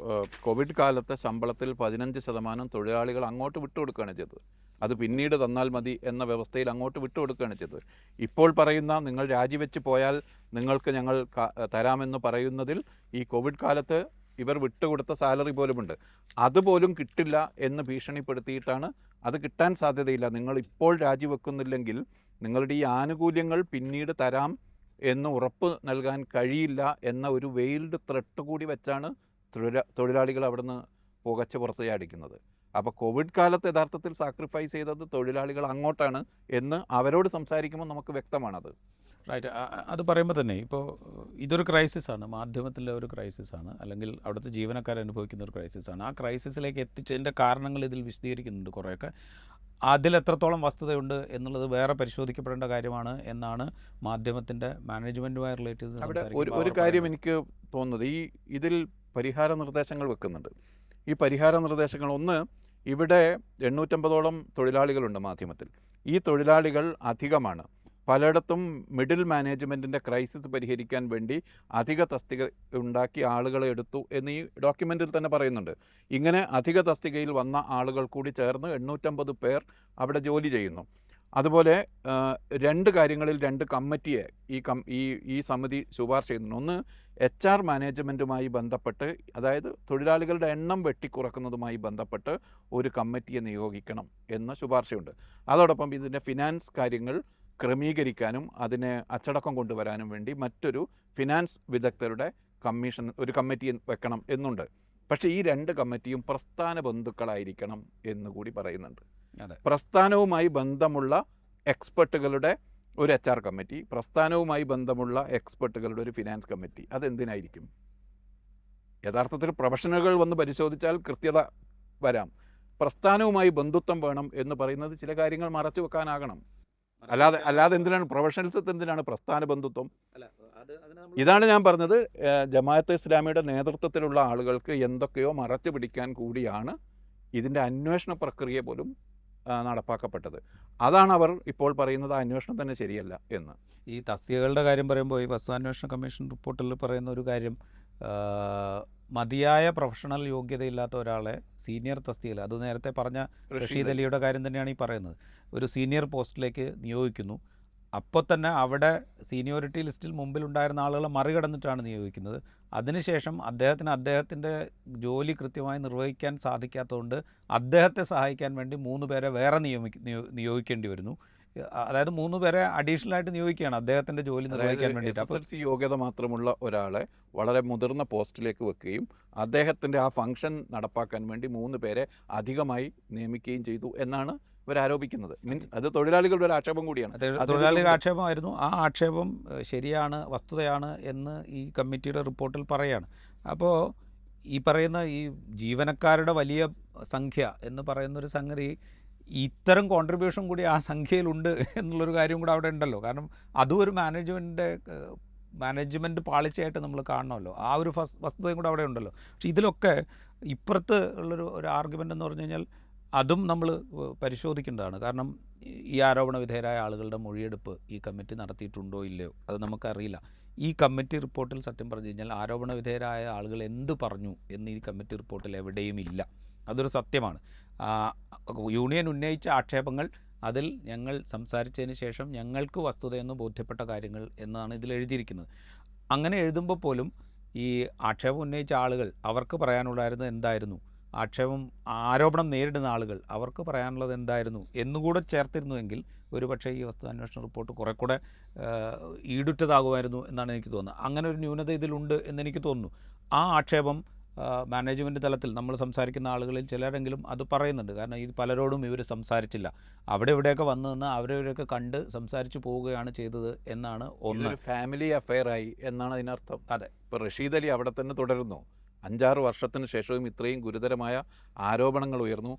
കോവിഡ് കാലത്തെ ശമ്പളത്തിൽ 15% തൊഴിലാളികൾ അങ്ങോട്ട് വിട്ടുകൊടുക്കുകയാണ് ചെയ്തത്. അത് പിന്നീട് തന്നാൽ മതി എന്ന വ്യവസ്ഥയിൽ അങ്ങോട്ട് വിട്ടുകൊടുക്കുകയാണ് ചെയ്തത്. ഇപ്പോൾ പറയുന്ന നിങ്ങൾ രാജിവെച്ച് പോയാൽ നിങ്ങൾക്ക് ഞങ്ങൾ തരാമെന്ന് പറയുന്നതിൽ ഈ കോവിഡ് കാലത്ത് ഇവർ വിട്ടുകൊടുത്ത സാലറി പോലുമുണ്ട്. അതുപോലും കിട്ടില്ല എന്ന് ഭീഷണിപ്പെടുത്തിയിട്ടാണ്, അത് കിട്ടാൻ സാധ്യതയില്ല, നിങ്ങൾ ഇപ്പോൾ രാജിവെക്കുന്നില്ലെങ്കിൽ നിങ്ങളുടെ ഈ ആനുകൂല്യങ്ങൾ പിന്നീട് തരാം എന്ന് ഉറപ്പ് നൽകാൻ കഴിയില്ല എന്ന ഒരു വെയിൽഡ് ത്രെട്ട് കൂടി വെച്ചാണ് തൊഴിലാളികൾ അവിടുന്ന് പുകച്ച് പുറത്ത് ചാടിക്കുന്നത്. അപ്പോൾ കോവിഡ് കാലത്ത് യഥാർത്ഥത്തിൽ സാക്രിഫൈസ് ചെയ്തത് തൊഴിലാളികൾ അങ്ങോട്ടാണ് എന്ന് അവരോട് സംസാരിക്കുമ്പോൾ നമുക്ക് വ്യക്തമാണത്. റൈറ്റ്. അത് പറയുമ്പോൾ തന്നെ ഇപ്പോൾ ഇതൊരു ക്രൈസിസാണ്, മാധ്യമത്തിലെ ഒരു ക്രൈസിസാണ്, അല്ലെങ്കിൽ അവിടുത്തെ ജീവനക്കാർ അനുഭവിക്കുന്ന ഒരു ക്രൈസിസാണ്. ആ ക്രൈസിസിലേക്ക് എത്തിച്ചതിൻ്റെ കാരണങ്ങൾ ഇതിൽ വിശദീകരിക്കുന്നുണ്ട് കുറേയൊക്കെ. അതിലെത്രത്തോളം വസ്തുതയുണ്ട് എന്നുള്ളത് വേറെ പരിശോധിക്കപ്പെടേണ്ട കാര്യമാണ് എന്നാണ് മാധ്യമത്തിൻ്റെ മാനേജ്മെൻറ്റുമായി റിലേറ്റ് ചെയ്ത് അവിടെ സംസാരിക്കുമ്പോൾ ഒരു കാര്യം എനിക്ക് തോന്നുന്നത്, ഇതിൽ പരിഹാര നിർദ്ദേശങ്ങൾ വെക്കുന്നുണ്ട്. ഈ പരിഹാര നിർദ്ദേശങ്ങൾ, ഒന്ന്, ഇവിടെ 850ഓളം തൊഴിലാളികളുണ്ട് മാധ്യമത്തിൽ. ഈ തൊഴിലാളികൾ അധികമാണ്. പലയിടത്തും മിഡിൽ മാനേജ്മെൻറ്റിൻ്റെ ക്രൈസിസ് പരിഹരിക്കാൻ വേണ്ടി അധിക തസ്തിക ഉണ്ടാക്കി ആളുകളെ എടുത്തു എന്ന് ഈ ഡോക്യുമെൻറ്റിൽ തന്നെ പറയുന്നുണ്ട്. ഇങ്ങനെ അധിക തസ്തികയിൽ വന്ന ആളുകൾ കൂടി ചേർന്ന് 850 പേർ അവിടെ ജോലി ചെയ്യുന്നു. അതുപോലെ രണ്ട് കാര്യങ്ങളിൽ രണ്ട് കമ്മിറ്റിയെ ഈ സമിതി ശുപാർശ ചെയ്യുന്നു. ഒന്ന്, HR മാനേജ്മെൻറ്റുമായി ബന്ധപ്പെട്ട്, അതായത് തൊഴിലാളികളുടെ എണ്ണം വെട്ടിക്കുറക്കുന്നതുമായി ബന്ധപ്പെട്ട് ഒരു കമ്മിറ്റിയെ നിയോഗിക്കണം എന്ന ശുപാർശയുണ്ട്. അതോടൊപ്പം ഇതിൻ്റെ ഫിനാൻസ് കാര്യങ്ങൾ ക്രമീകരിക്കാനും അതിനെ അച്ചടക്കം കൊണ്ടുവരാനും വേണ്ടി മറ്റൊരു ഫിനാൻസ് വിദഗ്ധരുടെ ഒരു കമ്മിറ്റി വെക്കണം എന്നുണ്ട്. പക്ഷേ ഈ രണ്ട് കമ്മിറ്റിയും പ്രസ്ഥാന ബന്ധുക്കളായിരിക്കണം എന്നുകൂടി പറയുന്നുണ്ട്. പ്രസ്ഥാനവുമായി ബന്ധമുള്ള എക്സ്പെർട്ടുകളുടെ ഒരു HR കമ്മിറ്റി, പ്രസ്ഥാനവുമായി ബന്ധമുള്ള എക്സ്പെർട്ടുകളുടെ ഒരു ഫിനാൻസ് കമ്മിറ്റി. അതെന്തിനായിരിക്കും? യഥാർത്ഥത്തിൽ പ്രൊഫഷണലുകൾ വന്ന് പരിശോധിച്ചാൽ കൃത്യത വരാം. പ്രസ്ഥാനവുമായി ബന്ധുത്വം വേണം എന്ന് പറയുന്നത് ചില കാര്യങ്ങൾ മറച്ചു വെക്കാനാകണം. അല്ലാതെ എന്തിനാണ് പ്രൊഫഷണൽസത്ത്, എന്തിനാണ് പ്രസ്ഥാന ബന്ധുത്വം? ഇതാണ് ഞാൻ പറഞ്ഞത്. ജമാഅത്തെ ഇസ്ലാമിയുടെ നേതൃത്വത്തിലുള്ള ആളുകൾക്ക് എന്തൊക്കെയോ മറച്ചു പിടിക്കാൻ കൂടിയാണ് ഇതിൻ്റെ അന്വേഷണ പ്രക്രിയ പോലും നടപ്പാക്കപ്പെട്ടത്. അതാണ് അവർ ഇപ്പോൾ പറയുന്നത്, ആ അന്വേഷണം തന്നെ ശരിയല്ല എന്ന്. ഈ തസ്തികകളുടെ കാര്യം പറയുമ്പോൾ ഈ വസ്തുതാന്വേഷണ കമ്മീഷൻ റിപ്പോർട്ടിൽ പറയുന്ന ഒരു കാര്യം, മതിയായ പ്രൊഫഷണൽ യോഗ്യതയില്ലാത്ത ഒരാളെ സീനിയർ തസ്തികയിൽ, അത് നേരത്തെ പറഞ്ഞ റഷീദ് അലിയുടെ കാര്യം തന്നെയാണ് ഈ പറയുന്നത്, ഒരു സീനിയർ പോസ്റ്റിലേക്ക് നിയോഗിക്കുന്നു. അപ്പോൾ തന്നെ അവിടെ സീനിയോറിറ്റി ലിസ്റ്റിൽ മുമ്പിലുണ്ടായിരുന്ന ആളുകളെ മറികടന്നിട്ടാണ് നിയോഗിക്കുന്നത്. അതിനുശേഷം അദ്ദേഹത്തിൻ്റെ ജോലി കൃത്യമായി നിർവഹിക്കാൻ സാധിക്കാത്തതുകൊണ്ട് അദ്ദേഹത്തെ സഹായിക്കാൻ വേണ്ടി 3 പേരെ വേറെ നിയോഗിക്കേണ്ടി വരുന്നു. അതായത് 3 പേരെ അഡീഷണൽ ആയിട്ട് നിയോഗിക്കുകയാണ് അദ്ദേഹത്തിൻ്റെ ജോലി നിർവഹിക്കാൻ വേണ്ടിയിട്ട്. SSLC യോഗ്യത മാത്രമുള്ള ഒരാളെ വളരെ മുതിർന്ന പോസ്റ്റിലേക്ക് വെക്കുകയും അദ്ദേഹത്തിൻ്റെ ആ ഫംഗ്ഷൻ നടപ്പാക്കാൻ വേണ്ടി 3 പേരെ അധികമായി നിയമിക്കുകയും ചെയ്തു എന്നാണ് ഇവർ ആരോപിക്കുന്നത്. മീൻസ് അത് തൊഴിലാളികളുടെ ഒരു ആക്ഷേപം കൂടിയാണ്. തൊഴിലാളികളുടെ ആക്ഷേപമായിരുന്നു. ആ ആക്ഷേപം ശരിയാണ്, വസ്തുതയാണ് എന്ന് ഈ കമ്മിറ്റിയുടെ റിപ്പോർട്ടിൽ പറയുകയാണ്. അപ്പോൾ ഈ പറയുന്ന ഈ ജീവനക്കാരുടെ വലിയ സംഖ്യ എന്ന് പറയുന്നൊരു സംഗതി, ഇത്തരം കോൺട്രിബ്യൂഷൻ കൂടി ആ സംഖ്യയിലുണ്ട് എന്നുള്ളൊരു കാര്യം കൂടെ അവിടെ ഉണ്ടല്ലോ. കാരണം അതും ഒരു മാനേജ്മെൻറ്റ് പാളിച്ചയായിട്ട് നമ്മൾ കാണണമല്ലോ. ആ ഒരു വസ്തുതയും കൂടെ അവിടെ ഉണ്ടല്ലോ. പക്ഷേ ഇതിലൊക്കെ ഇപ്പുറത്ത് ഒരു ആർഗ്യുമെൻ്റ് എന്ന് പറഞ്ഞു കഴിഞ്ഞാൽ അതും നമ്മൾ പരിശോധിക്കേണ്ടതാണ്. കാരണം ഈ ആരോപണ വിധേയരായ ആളുകളുടെ മൊഴിയെടുപ്പ് ഈ കമ്മിറ്റി നടത്തിയിട്ടുണ്ടോ ഇല്ലയോ അത് നമുക്കറിയില്ല. ഈ കമ്മിറ്റി റിപ്പോർട്ടിൽ സത്യം പറഞ്ഞു കഴിഞ്ഞാൽ ആരോപണ വിധേയരായ ആളുകൾ എന്ത് പറഞ്ഞു എന്ന് ഈ കമ്മിറ്റി റിപ്പോർട്ടിൽ എവിടെയും ഇല്ല. അതൊരു സത്യമാണ്. യൂണിയൻ ഉന്നയിച്ച ആക്ഷേപങ്ങൾ, അതിൽ ഞങ്ങൾ സംസാരിച്ചതിന് ശേഷം ഞങ്ങൾക്ക് വസ്തുതയെന്ന് ബോധ്യപ്പെട്ട കാര്യങ്ങൾ എന്നാണ് ഇതിൽ എഴുതിയിരിക്കുന്നത്. അങ്ങനെ എഴുതുമ്പോൾ പോലും ഈ ആക്ഷേപം ഉന്നയിച്ച ആളുകൾ അവർക്ക് പറയാനുള്ളായിരുന്നത് എന്തായിരുന്നു, ആരോപണം നേരിടുന്ന ആളുകൾ അവർക്ക് പറയാനുള്ളത് എന്തായിരുന്നു എന്നുകൂടെ ചേർത്തിരുന്നുവെങ്കിൽ ഒരുപക്ഷേ ഈ വസ്തുതാന്വേഷണ റിപ്പോർട്ട് കുറെ കൂടെ ഈടുറ്റതാകുമായിരുന്നു എന്നാണ് എനിക്ക് തോന്നുന്നത്. അങ്ങനെ ഒരു ന്യൂനത ഇതിലുണ്ട് എന്നെനിക്ക് തോന്നുന്നു. ആ ആക്ഷേപം മാനേജ്മെൻറ്റ് തലത്തിൽ നമ്മൾ സംസാരിക്കുന്ന ആളുകളിൽ ചിലരെങ്കിലും അത് പറയുന്നുണ്ട്. കാരണം ഈ പലരോടും ഇവർ സംസാരിച്ചില്ല, അവിടെ ഇവിടെയൊക്കെ വന്നു നിന്ന് അവരവരെയൊക്കെ കണ്ട് സംസാരിച്ച് പോവുകയാണ് ചെയ്തത് എന്നാണ് ഒന്ന്. ഫാമിലി അഫെയറായി എന്നാണ് അതിനർത്ഥം. അതെ. ഇപ്പോൾ റഷീദ് അലി അവിടെ തന്നെ തുടരുന്നു. 5-6 വർഷത്തിന് ശേഷവും ഇത്രയും ഗുരുതരമായ ആരോപണങ്ങൾ ഉയർന്നു.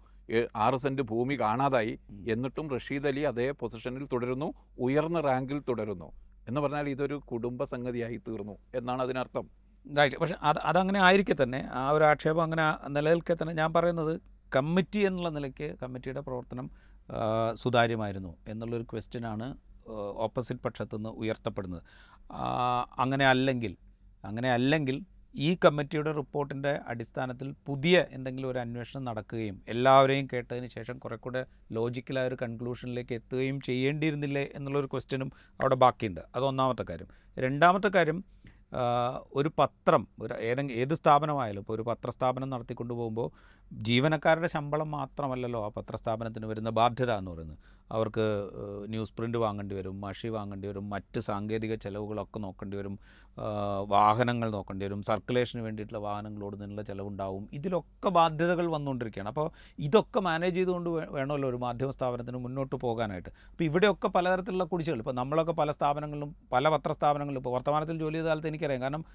6 സെൻറ്റ് ഭൂമി കാണാതായി. എന്നിട്ടും റഷീദ് അലി അതേ പൊസിഷനിൽ തുടരുന്നു, ഉയർന്ന റാങ്കിൽ തുടരുന്നു എന്ന് പറഞ്ഞാൽ ഇതൊരു കുടുംബ സംഗതിയായി തീർന്നു എന്നാണ് അതിനർത്ഥം. റൈറ്റ്. പക്ഷേ അതങ്ങനെ ആയിരിക്കെ തന്നെ, ആ ഒരു ആക്ഷേപം അങ്ങനെ നിലനിൽക്കെ തന്നെ ഞാൻ പറയുന്നത്, കമ്മിറ്റി എന്നുള്ള നിലയ്ക്ക് കമ്മിറ്റിയുടെ പ്രവർത്തനം സുതാര്യമായിരുന്നു എന്നുള്ളൊരു ക്വസ്റ്റ്യനാണ് ഓപ്പോസിറ്റ് പക്ഷത്തു നിന്ന് ഉയർത്തപ്പെടുന്നത്. അങ്ങനെ അല്ലെങ്കിൽ ഈ കമ്മിറ്റിയുടെ റിപ്പോർട്ടിൻ്റെ അടിസ്ഥാനത്തിൽ പുതിയ എന്തെങ്കിലും ഒരു അന്വേഷണം നടക്കുകയും എല്ലാവരെയും കേട്ടതിന് ശേഷം കുറെ കൂടെ ലോജിക്കലായ ഒരു കൺക്ലൂഷനിലേക്ക് എത്തുകയും ചെയ്യേണ്ടിയിരുന്നില്ലേ എന്നുള്ളൊരു ക്വസ്റ്റ്യനും അവിടെ ബാക്കിയുണ്ട്. അതൊന്നാമത്തെ കാര്യം. രണ്ടാമത്തെ കാര്യം, ഒരു പത്രം, ഏത് സ്ഥാപനമായാലും ഇപ്പോൾ ഒരു പത്രസ്ഥാപനം നടത്തിക്കൊണ്ടു പോകുമ്പോൾ ജീവനക്കാരുടെ ശമ്പളം മാത്രമല്ലല്ലോ ആ പത്രസ്ഥാപനത്തിന് വരുന്ന ബാധ്യത എന്ന് പറയുന്നത്. അവർക്ക് ന്യൂസ് പ്രിൻ്റ് വാങ്ങേണ്ടി വരും, മഷി വാങ്ങേണ്ടി വരും, മറ്റ് സാങ്കേതിക ചെലവുകളൊക്കെ നോക്കേണ്ടി വരും, വാഹനങ്ങൾ നോക്കേണ്ടി വരും, സർക്കുലേഷന് വേണ്ടിയിട്ടുള്ള വാഹനങ്ങൾ ഓടുന്നതിനുള്ള ചിലവുണ്ടാവും. ഇതിലൊക്കെ ബാധ്യതകൾ വന്നുകൊണ്ടിരിക്കുകയാണ്. അപ്പോൾ ഇതൊക്കെ മാനേജ് ചെയ്തുകൊണ്ട് വേണമല്ലോ ഒരു മാധ്യമ സ്ഥാപനത്തിന് മുന്നോട്ട് പോകാനായിട്ട്. അപ്പോൾ ഇവിടെയൊക്കെ പലതരത്തിലുള്ള കുടിശ്ശികൾ, ഇപ്പോൾ നമ്മളൊക്കെ പല സ്ഥാപനങ്ങളിലും പല പത്രസ്ഥാപനങ്ങളിലും ഇപ്പോൾ വർത്തമാനത്തിൽ ജോലി ചെയ്ത കാലത്ത് എനിക്കറിയാം. കാരണം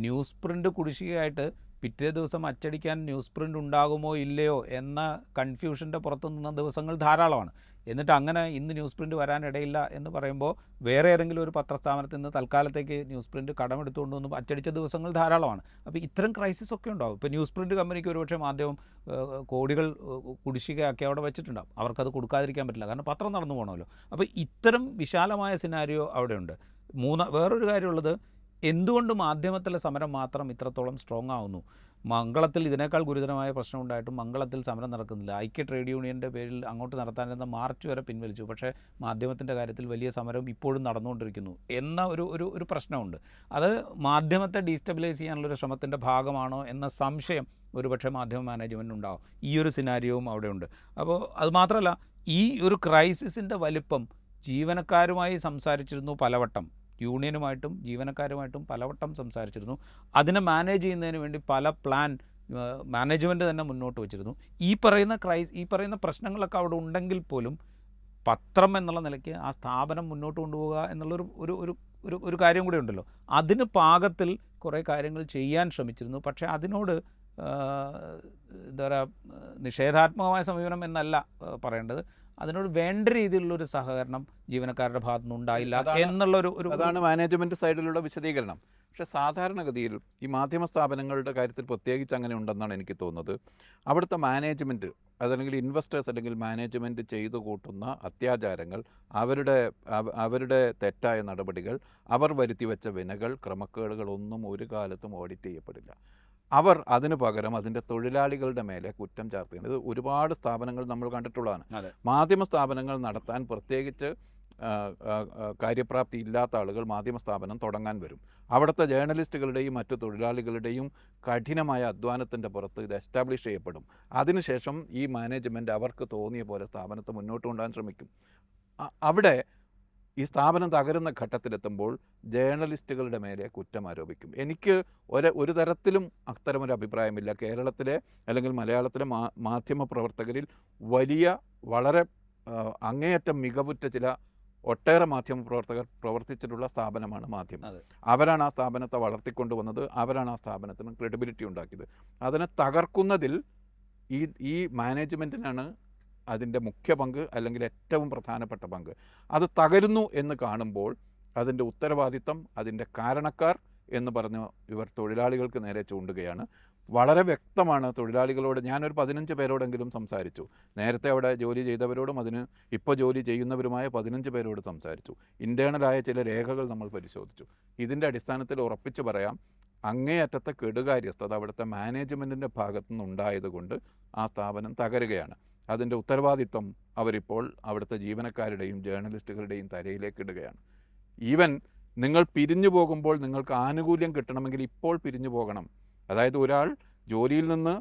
ന്യൂസ് പ്രിൻ്റ് കുടിശ്ശികയായിട്ട് പിറ്റേ ദിവസം അച്ചടിക്കാൻ ന്യൂസ് പ്രിൻ്റ് ഉണ്ടാകുമോ ഇല്ലയോ എന്ന കൺഫ്യൂഷൻ്റെ പുറത്തു നിന്ന ദിവസങ്ങൾ ധാരാളമാണ്. എന്നിട്ട് അങ്ങനെ ഇന്ന് ന്യൂസ് പ്രിൻ്റ് വരാനിടയില്ല എന്ന് പറയുമ്പോൾ വേറെ ഏതെങ്കിലും ഒരു പത്രസ്ഥാപനത്തിൽ നിന്ന് തൽക്കാലത്തേക്ക് ന്യൂസ് പ്രിൻ്റ് കടമെടുത്തുകൊണ്ട് വന്ന് അച്ചടിച്ച ദിവസങ്ങൾ ധാരാളമാണ്. അപ്പോൾ ഇത്തരം ക്രൈസിസ് ഒക്കെ ഉണ്ടാവും. ഇപ്പോൾ ന്യൂസ് പ്രിൻ്റ് കമ്പനിക്ക് ഒരുപക്ഷെ മാധ്യമം കോടികൾ കുടിശ്ശികയാക്കി അവിടെ വെച്ചിട്ടുണ്ടാകും. അവർക്കത് കൊടുക്കാതിരിക്കാൻ പറ്റില്ല, കാരണം പത്രം നടന്നു പോകണമല്ലോ. അപ്പോൾ ഇത്തരം വിശാലമായ സിനാരിയോ അവിടെയുണ്ട്. വേറൊരു കാര്യമുള്ളത്, എന്തുകൊണ്ട് മാധ്യമത്തിലെ സമരം മാത്രം ഇത്രത്തോളം സ്ട്രോങ് ആവുന്നു? മംഗളത്തിൽ ഇതിനേക്കാൾ ഗുരുതരമായ പ്രശ്നം ഉണ്ടായിട്ടും മംഗളത്തിൽ സമരം നടക്കുന്നില്ല. ഐക്യ ട്രേഡ് യൂണിയൻ്റെ പേരിൽ അങ്ങോട്ട് നടത്താനിരുന്ന മാർച്ച് വരെ പിൻവലിച്ചു. പക്ഷേ മാധ്യമത്തിൻ്റെ കാര്യത്തിൽ വലിയ സമരം ഇപ്പോഴും നടന്നുകൊണ്ടിരിക്കുന്നു എന്ന ഒരു പ്രശ്നമുണ്ട്. അത് മാധ്യമത്തെ ഡീസ്റ്റബിലൈസ് ചെയ്യാനുള്ളൊരു ശ്രമത്തിൻ്റെ ഭാഗമാണോ എന്ന സംശയം ഒരുപക്ഷെ മാധ്യമ മാനേജ്മെൻറ്റിനുണ്ടാവും. ഈ ഒരു സിനാരിയോവും അവിടെയുണ്ട്. അപ്പോൾ അതുമാത്രമല്ല, ഈ ഒരു ക്രൈസിസിൻ്റെ വലിപ്പം ജീവനക്കാരുമായി സംസാരിച്ചിരുന്നു പലവട്ടം, യൂണിയനുമായിട്ടും ജീവനക്കാരുമായിട്ടും പലവട്ടം സംസാരിച്ചിരുന്നു. അതിനെ മാനേജ് ചെയ്യുന്നതിന് വേണ്ടി പല പ്ലാൻ മാനേജ്മെൻറ്റ് തന്നെ മുന്നോട്ട് വച്ചിരുന്നു. ഈ പറയുന്ന പ്രശ്നങ്ങളൊക്കെ അവിടെ ഉണ്ടെങ്കിൽ പോലും പത്രം എന്നുള്ള നിലയ്ക്ക് ആ സ്ഥാപനം മുന്നോട്ട് കൊണ്ടുപോകുക എന്നുള്ളൊരു കാര്യം കൂടെ ഉണ്ടല്ലോ. അതിന് പാകത്തിൽ കുറേ കാര്യങ്ങൾ ചെയ്യാൻ ശ്രമിച്ചിരുന്നു. പക്ഷേ അതിനോട് എന്താ പറയുക, നിഷേധാത്മകമായ സമീപനം എന്നല്ല പറയേണ്ടത്, അതിനോട് വേണ്ട രീതിയിലുള്ളൊരു സഹകരണം ജീവനക്കാരുടെ ഭാഗത്തുനിന്ന് ഉണ്ടായില്ല എന്നുള്ളൊരു അതാണ് മാനേജ്മെൻറ്റ് സൈഡിലുള്ള വിശദീകരണം. പക്ഷേ സാധാരണഗതിയിൽ ഈ മാധ്യമ സ്ഥാപനങ്ങളുടെ കാര്യത്തിൽ പ്രത്യേകിച്ച് അങ്ങനെ ഉണ്ടെന്നാണ് എനിക്ക് തോന്നുന്നത്. അവിടുത്തെ മാനേജ്മെൻറ്റ്, അതല്ലെങ്കിൽ ഇൻവെസ്റ്റേഴ്സ് അല്ലെങ്കിൽ മാനേജ്മെൻറ്റ് ചെയ്തു കൂട്ടുന്ന അത്യാചാരങ്ങൾ, അവരുടെ തെറ്റായ നടപടികൾ, അവർ വരുത്തിവെച്ച വിനകൾ, ക്രമക്കേടുകളൊന്നും ഒരു കാലത്തും ഓഡിറ്റ് ചെയ്യപ്പെടില്ല. അവർ അതിന് പകരം അതിൻ്റെ തൊഴിലാളികളുടെ മേലെ കുറ്റം ചാർത്തുന്നത് ഒരുപാട് സ്ഥാപനങ്ങൾ നമ്മൾ കണ്ടിട്ടുള്ളതാണ്. മാധ്യമ സ്ഥാപനങ്ങൾ നടത്താൻ പ്രത്യേകിച്ച് കാര്യപ്രാപ്തി ഇല്ലാത്ത ആളുകൾ മാധ്യമ സ്ഥാപനം തുടങ്ങാൻ വരും. അവിടുത്തെ ജേർണലിസ്റ്റുകളുടെയും മറ്റു തൊഴിലാളികളുടെയും കഠിനമായ അധ്വാനത്തിൻ്റെ പുറത്ത് ഇത് എസ്റ്റാബ്ലിഷ് ചെയ്യപ്പെടും. അതിനുശേഷം ഈ മാനേജ്മെൻറ്റ് അവർക്ക് തോന്നിയ പോലെ സ്ഥാപനത്തെ മുന്നോട്ട് കൊണ്ടുപോകാൻ ശ്രമിക്കും. അവിടെ ഈ സ്ഥാപനം തകരുന്ന ഘട്ടത്തിലെത്തുമ്പോൾ ജേർണലിസ്റ്റുകളുടെ മേലെ കുറ്റം ആരോപിക്കും. എനിക്ക് ഒരു തരത്തിലും അത്തരമൊരു അഭിപ്രായമില്ല. കേരളത്തിലെ അല്ലെങ്കിൽ മലയാളത്തിലെ മാധ്യമ പ്രവർത്തകരിൽ വളരെ അങ്ങേയറ്റം മികവുറ്റ ഒട്ടേറെ മാധ്യമ പ്രവർത്തകർ പ്രവർത്തിച്ചിട്ടുള്ള സ്ഥാപനമാണ് മാധ്യമം. അവരാണ് ആ സ്ഥാപനത്തെ വളർത്തിക്കൊണ്ടുവന്നത്. അവരാണ് ആ സ്ഥാപനത്തിന് ക്രെഡിബിലിറ്റി ഉണ്ടാക്കിയത്. അതിനെ തകർക്കുന്നതിൽ ഈ മാനേജ്മെൻറ്റിനാണ് അതിൻ്റെ മുഖ്യ പങ്ക്, അല്ലെങ്കിൽ ഏറ്റവും പ്രധാനപ്പെട്ട പങ്ക്. അത് തകരുന്നു എന്ന് കാണുമ്പോൾ അതിൻ്റെ ഉത്തരവാദിത്തം, അതിൻ്റെ കാരണക്കാർ എന്ന് പറഞ്ഞ് ഇവർ തൊഴിലാളികൾക്ക് നേരെ ചൂണ്ടുകയാണ്. വളരെ വ്യക്തമാണ്. തൊഴിലാളികളോട് ഞാനൊരു 15 പേരോടെങ്കിലും സംസാരിച്ചു. നേരത്തെ അവിടെ ജോലി ചെയ്തവരോടും ഇപ്പോൾ ജോലി ചെയ്യുന്നവരുമായ 15 പേരോട് സംസാരിച്ചു. ഇൻറ്റേണലായ ചില രേഖകൾ നമ്മൾ പരിശോധിച്ചു. ഇതിൻ്റെ അടിസ്ഥാനത്തിൽ ഉറപ്പിച്ച് പറയാം, അങ്ങേയറ്റത്തെ കെടുകാര്യസ്ഥത അവിടുത്തെ മാനേജ്മെൻറ്റിൻ്റെ ഭാഗത്തുനിന്നുണ്ടായതുകൊണ്ട് ആ സ്ഥാപനം തകരുകയാണ്. അതിൻ്റെ ഉത്തരവാദിത്വം അവരിപ്പോൾ അവിടുത്തെ ജീവനക്കാരുടെയും ജേർണലിസ്റ്റുകളുടെയും തലയിലേക്ക് ഇടുകയാണ്. ഈവൻ നിങ്ങൾ പിരിഞ്ഞു പോകുമ്പോൾ നിങ്ങൾക്ക് ആനുകൂല്യം കിട്ടണമെങ്കിൽ ഇപ്പോൾ പിരിഞ്ഞു പോകണം. അതായത് ഒരാൾ ജോലിയിൽ നിന്ന്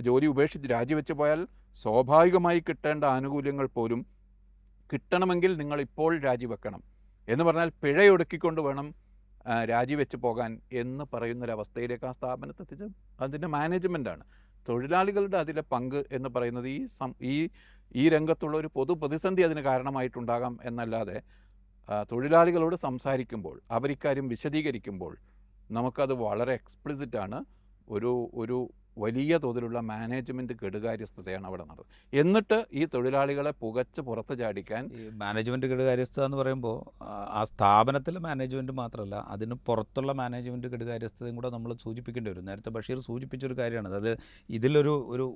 ജോലി ഉപേക്ഷിച്ച് രാജിവെച്ച് പോയാൽ സ്വാഭാവികമായി കിട്ടേണ്ട ആനുകൂല്യങ്ങൾ പോലും കിട്ടണമെങ്കിൽ നിങ്ങൾ ഇപ്പോൾ രാജിവെക്കണം എന്ന് പറഞ്ഞാൽ പിഴയൊടുക്കിക്കൊണ്ട് വേണം രാജിവെച്ച് പോകാൻ എന്ന് പറയുന്നൊരവസ്ഥയിലേക്ക് ആ സ്ഥാപനത്തെ എത്തിച്ച് അതിൻ്റെ മാനേജ്മെൻറ്റാണ്. തൊഴിലാളികളുടെ അതിലെ പങ്ക് എന്ന് പറയുന്നത് ഈ രംഗത്തുള്ള ഒരു പൊതു പ്രതിസന്ധി അതിന് കാരണമായിട്ടുണ്ടാകാം എന്നല്ലാതെ തൊഴിലാളികളോട് സംസാരിക്കുമ്പോൾ അവരിക്കാര്യം വിശദീകരിക്കുമ്പോൾ നമുക്കത് വളരെ എക്സ്പ്ലിസിറ്റാണ്. ഒരു വലിയ തോതിലുള്ള മാനേജ്മെൻറ്റ് കെടുകാര്യസ്ഥതയാണ് അവിടെ നടന്നത്. എന്നിട്ട് ഈ തൊഴിലാളികളെ പുകച്ച് പുറത്ത് ചാടിക്കാൻ ഈ മാനേജ്മെൻറ്റ് കെടുകാര്യസ്ഥത എന്ന് പറയുമ്പോൾ ആ സ്ഥാപനത്തിലെ മാനേജ്മെൻറ്റ് മാത്രമല്ല, അതിന് പുറത്തുള്ള മാനേജ്മെൻറ്റ് കെടുകാര്യസ്ഥതയും കൂടെ നമ്മൾ സൂചിപ്പിക്കേണ്ടി വരും. നേരത്തെ ബഷീർ സൂചിപ്പിച്ചൊരു കാര്യമാണ്. അതായത് ഒരു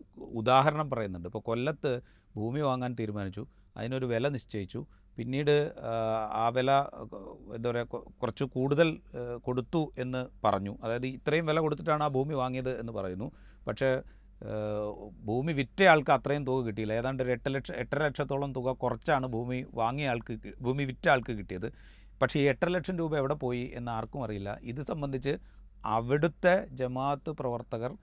ഉദാഹരണം പറയുന്നുണ്ട്. ഇപ്പോൾ കൊല്ലത്ത് ഭൂമി വാങ്ങാൻ തീരുമാനിച്ചു, അതിനൊരു വില നിശ്ചയിച്ചു. പിന്നീട് ആ വില എന്താ പറയുക, കുറച്ച് കൂടുതൽ കൊടുത്തു എന്ന് പറഞ്ഞു. അതായത് ഇത്രയും വില കൊടുത്തിട്ടാണ് ആ ഭൂമി വാങ്ങിയത് എന്ന് പറയുന്നു. പക്ഷേ ഭൂമി വിറ്റ ആൾക്ക് അത്രയും തുക കിട്ടിയില്ല. ഏതാണ്ട് ഒരു 8 ലക്ഷത്തോളം തുക കുറച്ചാണ് ഭൂമി വിറ്റ ആൾക്ക് കിട്ടിയത്. പക്ഷേ ഈ 8 ലക്ഷം രൂപ എവിടെ പോയി എന്ന് ആർക്കും അറിയില്ല. ഇത് സംബന്ധിച്ച് അവിടുത്തെ ജമാഅത്ത് പ്രവർത്തകർ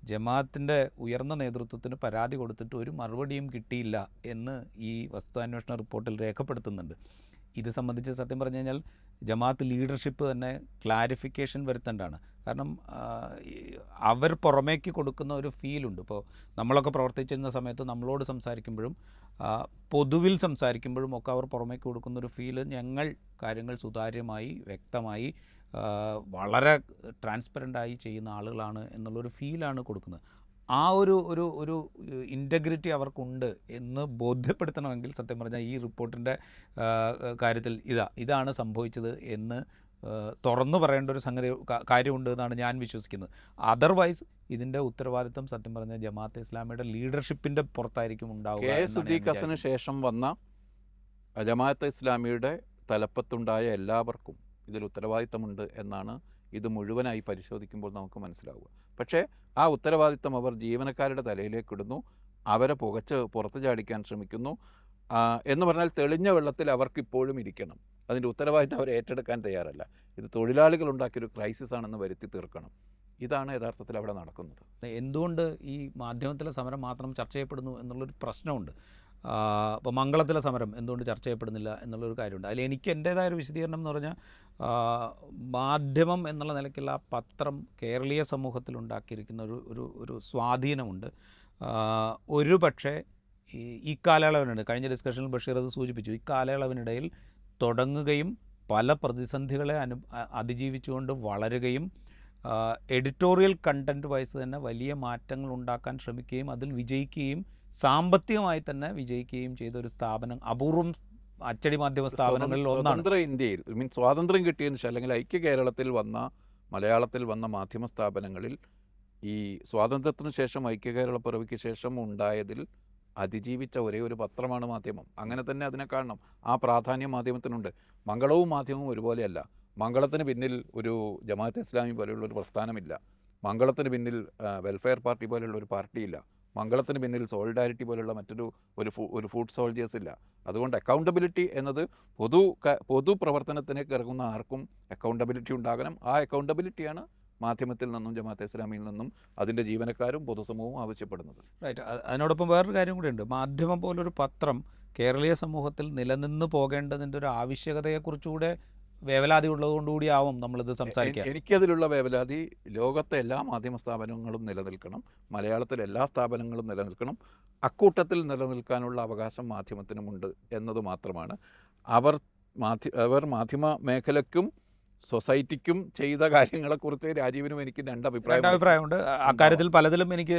ജമാഅത്തിൻ്റെ ഉയർന്ന നേതൃത്വത്തിന് പരാതി കൊടുത്തിട്ട് ഒരു മറുപടിയും കിട്ടിയില്ല എന്ന് ഈ വസ്തുതാന്വേഷണ റിപ്പോർട്ടിൽ രേഖപ്പെടുത്തുന്നുണ്ട്. ഇത് സംബന്ധിച്ച് സത്യം പറഞ്ഞു കഴിഞ്ഞാൽ ജമാഅത്ത് ലീഡർഷിപ്പ് തന്നെ ക്ലാരിഫിക്കേഷൻ വരുത്തേണ്ടതാണ്. കാരണം അവർ പുറമേക്ക് കൊടുക്കുന്ന ഒരു ഫീലുണ്ട്. ഇപ്പോൾ നമ്മളൊക്കെ പ്രവർത്തിച്ചിരുന്ന സമയത്ത് നമ്മളോട് സംസാരിക്കുമ്പോഴും പൊതുവിൽ സംസാരിക്കുമ്പോഴും ഒക്കെ അവർ പുറമേക്ക് കൊടുക്കുന്നൊരു ഫീല് ഞങ്ങൾ കാര്യങ്ങൾ സുതാര്യമായി വ്യക്തമായി വളരെ ട്രാൻസ്പെറൻ്റായി ചെയ്യുന്ന ആളുകളാണ് എന്നുള്ളൊരു ഫീലാണ് കൊടുക്കുന്നത്. ആ ഒരു ഇൻറ്റഗ്രിറ്റി അവർക്കുണ്ട് എന്ന് ബോധ്യപ്പെടുത്തണമെങ്കിൽ സത്യം പറഞ്ഞാൽ ഈ റിപ്പോർട്ടിൻ്റെ കാര്യത്തിൽ ഇതാണ് സംഭവിച്ചത് എന്ന് തുറന്നു പറയേണ്ട ഒരു കാര്യമുണ്ട് എന്നാണ് ഞാൻ വിശ്വസിക്കുന്നത്. അതർവൈസ് ഇതിൻ്റെ ഉത്തരവാദിത്തം സത്യം പറഞ്ഞാൽ ജമാഅത്തെ ഇസ്ലാമിയുടെ ലീഡർഷിപ്പിൻ്റെ പുറത്തായിരിക്കും ഉണ്ടാവുക. കെ സിദ്ദീഖ് ഹസന് ശേഷം വന്ന ജമാഅത്തെ ഇസ്ലാമിയുടെ തലപ്പത്തുണ്ടായ എല്ലാവർക്കും ഇതിൽ ഉത്തരവാദിത്തമുണ്ട് എന്നാണ് ഇത് മുഴുവനായി പരിശോധിക്കുമ്പോൾ നമുക്ക് മനസ്സിലാവുക. പക്ഷേ ആ ഉത്തരവാദിത്തം അവർ ജീവനക്കാരുടെ തലയിലേക്ക് ഇടുന്നു, അവരെ പുറത്ത് ചാടിക്കാൻ ശ്രമിക്കുന്നു. എന്ന് പറഞ്ഞാൽ തെളിഞ്ഞ വെള്ളത്തിൽ അവർക്കിപ്പോഴും ഇരിക്കണം. അതിൻ്റെ ഉത്തരവാദിത്തം അവർ ഏറ്റെടുക്കാൻ തയ്യാറല്ല. ഇത് തൊഴിലാളികൾ ഉണ്ടാക്കിയൊരു ക്രൈസിസ് ആണെന്ന് വരുത്തി തീർക്കണം. ഇതാണ് യഥാർത്ഥത്തിൽ അവിടെ നടക്കുന്നത്. എന്തുകൊണ്ട് ഈ മാധ്യമത്തിലെ സമരം മാത്രം ചർച്ച ചെയ്യപ്പെടുന്നു എന്നുള്ളൊരു പ്രശ്നമുണ്ട്. ഇപ്പോൾ മംഗളത്തിലെ സമരം എന്തുകൊണ്ട് ചർച്ച ചെയ്യപ്പെടുന്നില്ല എന്നുള്ളൊരു കാര്യമുണ്ട്. അതിൽ എനിക്ക് എൻ്റേതായ ഒരു വിശദീകരണം എന്ന് പറഞ്ഞാൽ മാധ്യമം എന്നുള്ള നിലയ്ക്കുള്ള ആ പത്രം കേരളീയ സമൂഹത്തിൽ ഉണ്ടാക്കിയിരിക്കുന്ന ഒരു സ്വാധീനമുണ്ട്. ഒരു പക്ഷേ ഈ കാലയളവിനുണ്ട്, കഴിഞ്ഞ ഡിസ്കഷനിൽ ബഷീർ അത് സൂചിപ്പിച്ചു, ഈ കാലയളവിനിടയിൽ തുടങ്ങുകയും പല പ്രതിസന്ധികളെ അതിജീവിച്ചുകൊണ്ട് വളരുകയും എഡിറ്റോറിയൽ കണ്ടൻറ്റ് വൈസ് തന്നെ വലിയ മാറ്റങ്ങൾ ഉണ്ടാക്കാൻ ശ്രമിക്കുകയും അതിൽ വിജയിക്കുകയും സാമ്പത്തികമായി തന്നെ വിജയിക്കുകയും ചെയ്ത ഒരു സ്ഥാപനം അപൂർവം അച്ചടി മാധ്യമ സ്ഥാപനങ്ങളിൽ ഒന്നാണ്. സ്വതന്ത്ര ഇന്ത്യയിൽ സ്വാതന്ത്ര്യം കിട്ടിയതിന് ശേഷം അല്ലെങ്കിൽ ഐക്യ കേരളത്തിൽ വന്ന മലയാളത്തിൽ വന്ന മാധ്യമ സ്ഥാപനങ്ങളിൽ ഈ സ്വാതന്ത്ര്യത്തിന് ശേഷം ഐക്യ കേരള പിറവിക്ക് ശേഷം ഉണ്ടായതിൽ അതിജീവിച്ച ഒരേ ഒരു പത്രമാണ് മാധ്യമം. അങ്ങനെ തന്നെ അതിനെ കാണണം. ആ പ്രാധാന്യം മാധ്യമത്തിനുണ്ട്. മംഗളവും മാധ്യമവും ഒരുപോലെയല്ല. മംഗളത്തിന് പിന്നിൽ ഒരു ജമാഅത്തെ ഇസ്ലാമി പോലെയുള്ള ഒരു പ്രസ്ഥാനമില്ല. മംഗളത്തിന് പിന്നിൽ വെൽഫെയർ പാർട്ടി പോലെയുള്ള ഒരു പാർട്ടിയില്ല. മംഗളത്തിന് പിന്നിൽ സോളിഡാരിറ്റി പോലുള്ള ഒരു ഫുഡ് സോൾജേഴ്സ് ഇല്ല. അതുകൊണ്ട് അക്കൗണ്ടബിലിറ്റി എന്നത് പൊതു പ്രവർത്തനത്തിലേക്ക് ഇറങ്ങുന്ന ആർക്കും അക്കൗണ്ടബിലിറ്റി ഉണ്ടാകണം. ആ അക്കൗണ്ടബിലിറ്റിയാണ് മാധ്യമത്തിൽ നിന്നും ജമാഅത്തെ ഇസ്ലാമിയിൽ നിന്നും അതിൻ്റെ ജീവനക്കാരും പൊതുസമൂഹവും ആവശ്യപ്പെടുന്നത്. റൈറ്റ്. അതിനോടൊപ്പം വേറൊരു കാര്യം കൂടിയുണ്ട്. മാധ്യമം പോലൊരു പത്രം കേരളീയ സമൂഹത്തിൽ നിലനിന്ന് പോകേണ്ടതിൻ്റെ ഒരു ആവശ്യകതയെക്കുറിച്ചുകൂടെ വേവലാതി ഉള്ളതുകൊണ്ടുകൂടിയാവും നമ്മളിത് സംസാരിക്കുക. എനിക്കതിലുള്ള വേവലാതി ലോകത്തെ എല്ലാ മാധ്യമ സ്ഥാപനങ്ങളും നിലനിൽക്കണം, മലയാളത്തിലെ എല്ലാ സ്ഥാപനങ്ങളും നിലനിൽക്കണം. അക്കൂട്ടത്തിൽ നിലനിൽക്കാനുള്ള അവകാശം മാധ്യമത്തിനുമുണ്ട് എന്നത് മാത്രമാണ്. അവർ മാധ്യമ മേഖലയ്ക്കും സൊസൈറ്റിക്കും ചെയ്ത കാര്യങ്ങളെക്കുറിച്ച് രാജീവിനും എനിക്ക് രണ്ടഭിപ്രായമുണ്ട്. അക്കാര്യത്തിൽ പലതിലും എനിക്ക്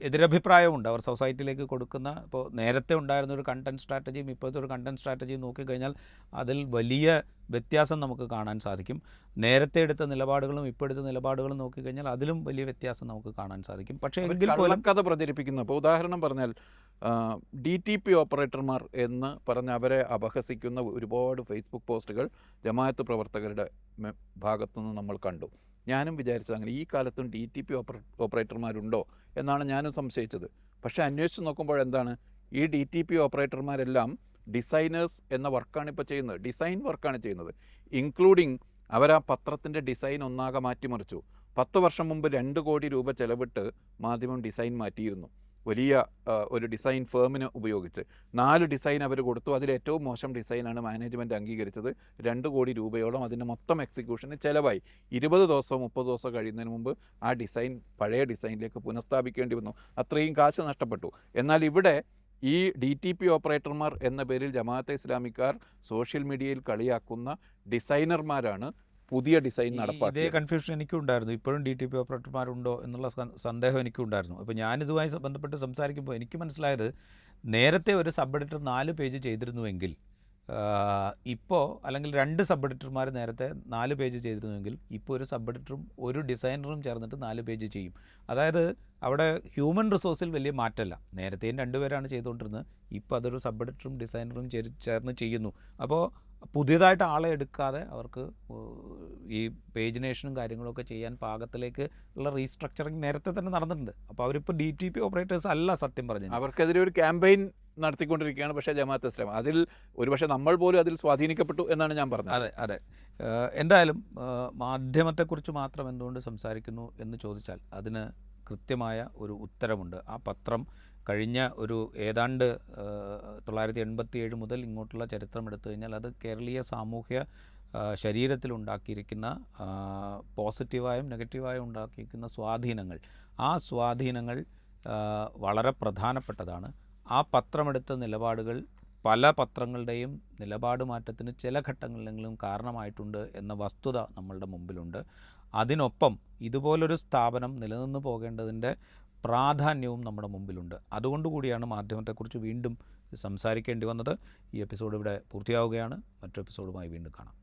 എതിരഭിപ്രായമുണ്ട്. അവർ സൊസൈറ്റിയിലേക്ക് കൊടുക്കുന്ന ഇപ്പോൾ നേരത്തെ ഉണ്ടായിരുന്ന ഒരു കണ്ടൻറ് സ്ട്രാറ്റജിയും ഇപ്പോഴത്തെ ഒരു കണ്ടൻറ് സ്ട്രാറ്റജിയും നോക്കിക്കഴിഞ്ഞാൽ അതിൽ വലിയ വ്യത്യാസം നമുക്ക് കാണാൻ സാധിക്കും. നേരത്തെ എടുത്ത നിലപാടുകളും ഇപ്പോൾ എടുത്ത നിലപാടുകളും നോക്കിക്കഴിഞ്ഞാൽ അതിലും വലിയ വ്യത്യാസം നമുക്ക് കാണാൻ സാധിക്കും. പക്ഷേ എങ്കിൽ പോലും കഥ പ്രചരിപ്പിക്കുന്നു. ഇപ്പോൾ ഉദാഹരണം പറഞ്ഞാൽ DTP ഓപ്പറേറ്റർമാർ എന്ന് പറഞ്ഞ് അവരെ അപഹസിക്കുന്ന ഒരുപാട് ഫേസ്ബുക്ക് പോസ്റ്റുകൾ ജമാഅത്ത് പ്രവർത്തകരുടെ ഭാഗത്തുനിന്ന് നമ്മൾ കണ്ടു. ഞാനും വിചാരിച്ചത് അങ്ങനെ ഈ കാലത്തും DTP ഓപ്പറേറ്റർമാരുണ്ടോ എന്നാണ് ഞാനും സംശയിച്ചത്. പക്ഷേ അന്വേഷിച്ച് നോക്കുമ്പോൾ എന്താണ്, ഈ DTP ഓപ്പറേറ്റർമാരെല്ലാം ഡിസൈനേഴ്സ് എന്ന വർക്കാണ് ഇപ്പോൾ ചെയ്യുന്നത്. ഡിസൈൻ വർക്കാണ് ചെയ്യുന്നത്. ഇൻക്ലൂഡിങ് അവർ ആ പത്രത്തിൻ്റെ ഡിസൈൻ ഒന്നാകെ മാറ്റിമറിച്ചു. 10 വർഷം മുമ്പ് 2 കോടി രൂപ ചെലവിട്ട് മാധ്യമം ഡിസൈൻ മാറ്റിയിരുന്നു. വലിയ ഒരു ഡിസൈൻ ഫേമിന് ഉപയോഗിച്ച് 4 ഡിസൈൻ അവർ കൊടുത്തു. അതിലേറ്റവും മോശം ഡിസൈനാണ് മാനേജ്മെൻറ്റ് അംഗീകരിച്ചത്. 2 കോടി രൂപയോളം അതിൻ്റെ മൊത്തം എക്സിക്യൂഷന് ചിലവായി. 20 ദിവസമോ 30 ദിവസമോ കഴിയുന്നതിന് മുമ്പ് ആ ഡിസൈൻ പഴയ ഡിസൈനിലേക്ക് പുനഃസ്ഥാപിക്കേണ്ടി വന്നു. അത്രയും കാശ് നഷ്ടപ്പെട്ടു. എന്നാൽ ഇവിടെ ഈ DTP ഓപ്പറേറ്റർമാർ എന്ന പേരിൽ ജമാഅത്തെ ഇസ്ലാമിക്കാർ സോഷ്യൽ മീഡിയയിൽ കളിയാക്കുന്ന ഡിസൈനർമാരാണ് പുതിയ ഡിസൈൻ നടപ്പാക്കിയത്. ഇതേ കൺഫ്യൂഷൻ എനിക്കും ഉണ്ടായിരുന്നു. ഇപ്പോഴും DTP ഓപ്പറേറ്റർമാരുണ്ടോ എന്നുള്ള സന്ദേഹം എനിക്കും ഉണ്ടായിരുന്നു. അപ്പോൾ ഞാനിതുമായി ബന്ധപ്പെട്ട് സംസാരിക്കുമ്പോൾ എനിക്ക് മനസ്സിലായത്, നേരത്തെ ഒരു സബ് എഡിറ്റർ 4 പേജ് ചെയ്തിരുന്നുവെങ്കിൽ ഇപ്പോൾ, അല്ലെങ്കിൽ 2 സബ് എഡിറ്റർമാർ നേരത്തെ 4 പേജ് ചെയ്തിരുന്നുവെങ്കിൽ ഇപ്പോൾ ഒരു സബ് എഡിറ്ററും ഒരു ഡിസൈനറും ചേർന്നിട്ട് 4 പേജ് ചെയ്യും. അതായത് അവിടെ ഹ്യൂമൻ റിസോഴ്സിൽ വലിയ മാറ്റമല്ല. നേരത്തെയും 2 പേരാണ് ചെയ്തുകൊണ്ടിരുന്നത്. ഇപ്പോൾ അതൊരു സബ് എഡിറ്ററും ഡിസൈനറും ചേർന്ന് ചെയ്യുന്നു. അപ്പോൾ പുതിയതായിട്ട് ആളെ എടുക്കാതെ അവർക്ക് ഈ പേജിനേഷനും കാര്യങ്ങളൊക്കെ ചെയ്യാൻ പാകത്തിലേക്ക് ഉള്ള റീസ്ട്രക്ചറിങ് നേരത്തെ തന്നെ നടന്നിട്ടുണ്ട്. അപ്പോൾ അവരിപ്പോൾ DTP ഓപ്പറേറ്റേഴ്സ് അല്ല സത്യം പറഞ്ഞത്. അവർക്കെതിരെ ഒരു ക്യാമ്പയിൻ നടത്തിക്കൊണ്ടിരിക്കുകയാണ്. പക്ഷേ ജമാഅത്തെ ഇസ്ലാം അതിൽ ഒരുപക്ഷെ നമ്മൾ പോലും അതിൽ സ്വാധീനിക്കപ്പെട്ടു എന്നാണ് ഞാൻ പറഞ്ഞത്. അതെ. എന്തായാലും മാധ്യമത്തെക്കുറിച്ച് മാത്രം എന്തുകൊണ്ട് സംസാരിക്കുന്നു എന്ന് ചോദിച്ചാൽ അതിന് കൃത്യമായ ഒരു ഉത്തരമുണ്ട്. ആ പത്രം കഴിഞ്ഞ ഒരു ഏതാണ്ട് 1987 മുതൽ ഇങ്ങോട്ടുള്ള ചരിത്രം എടുത്തു കഴിഞ്ഞാൽ അത് കേരളീയ സാമൂഹ്യ ശരീരത്തിലുണ്ടാക്കിയിരിക്കുന്ന പോസിറ്റീവായും നെഗറ്റീവായും ഉണ്ടാക്കിയിരിക്കുന്ന സ്വാധീനങ്ങൾ, ആ സ്വാധീനങ്ങൾ വളരെ പ്രധാനപ്പെട്ടതാണ്. ആ പത്രമെടുത്ത നിലപാടുകൾ പല പത്രങ്ങളുടെയും നിലപാട് മാറ്റത്തിന് ചില ഘട്ടങ്ങളിലെങ്കിലും കാരണമായിട്ടുണ്ട് എന്ന വസ്തുത നമ്മളുടെ മുമ്പിലുണ്ട്. അതിനൊപ്പം ഇതുപോലൊരു സ്ഥാപനം നിലനിന്ന് പോകേണ്ടതിൻ്റെ പ്രാധാന്യവും നമ്മുടെ മുമ്പിലുണ്ട്. അതുകൊണ്ടുകൂടിയാണ് മാധ്യമത്തെക്കുറിച്ച് വീണ്ടും സംസാരിക്കേണ്ടി വന്നത്. ഈ എപ്പിസോഡ് ഇവിടെ പൂർത്തിയാവുകയാണ്. മറ്റൊരു എപ്പിസോഡുമായി വീണ്ടും കാണാം.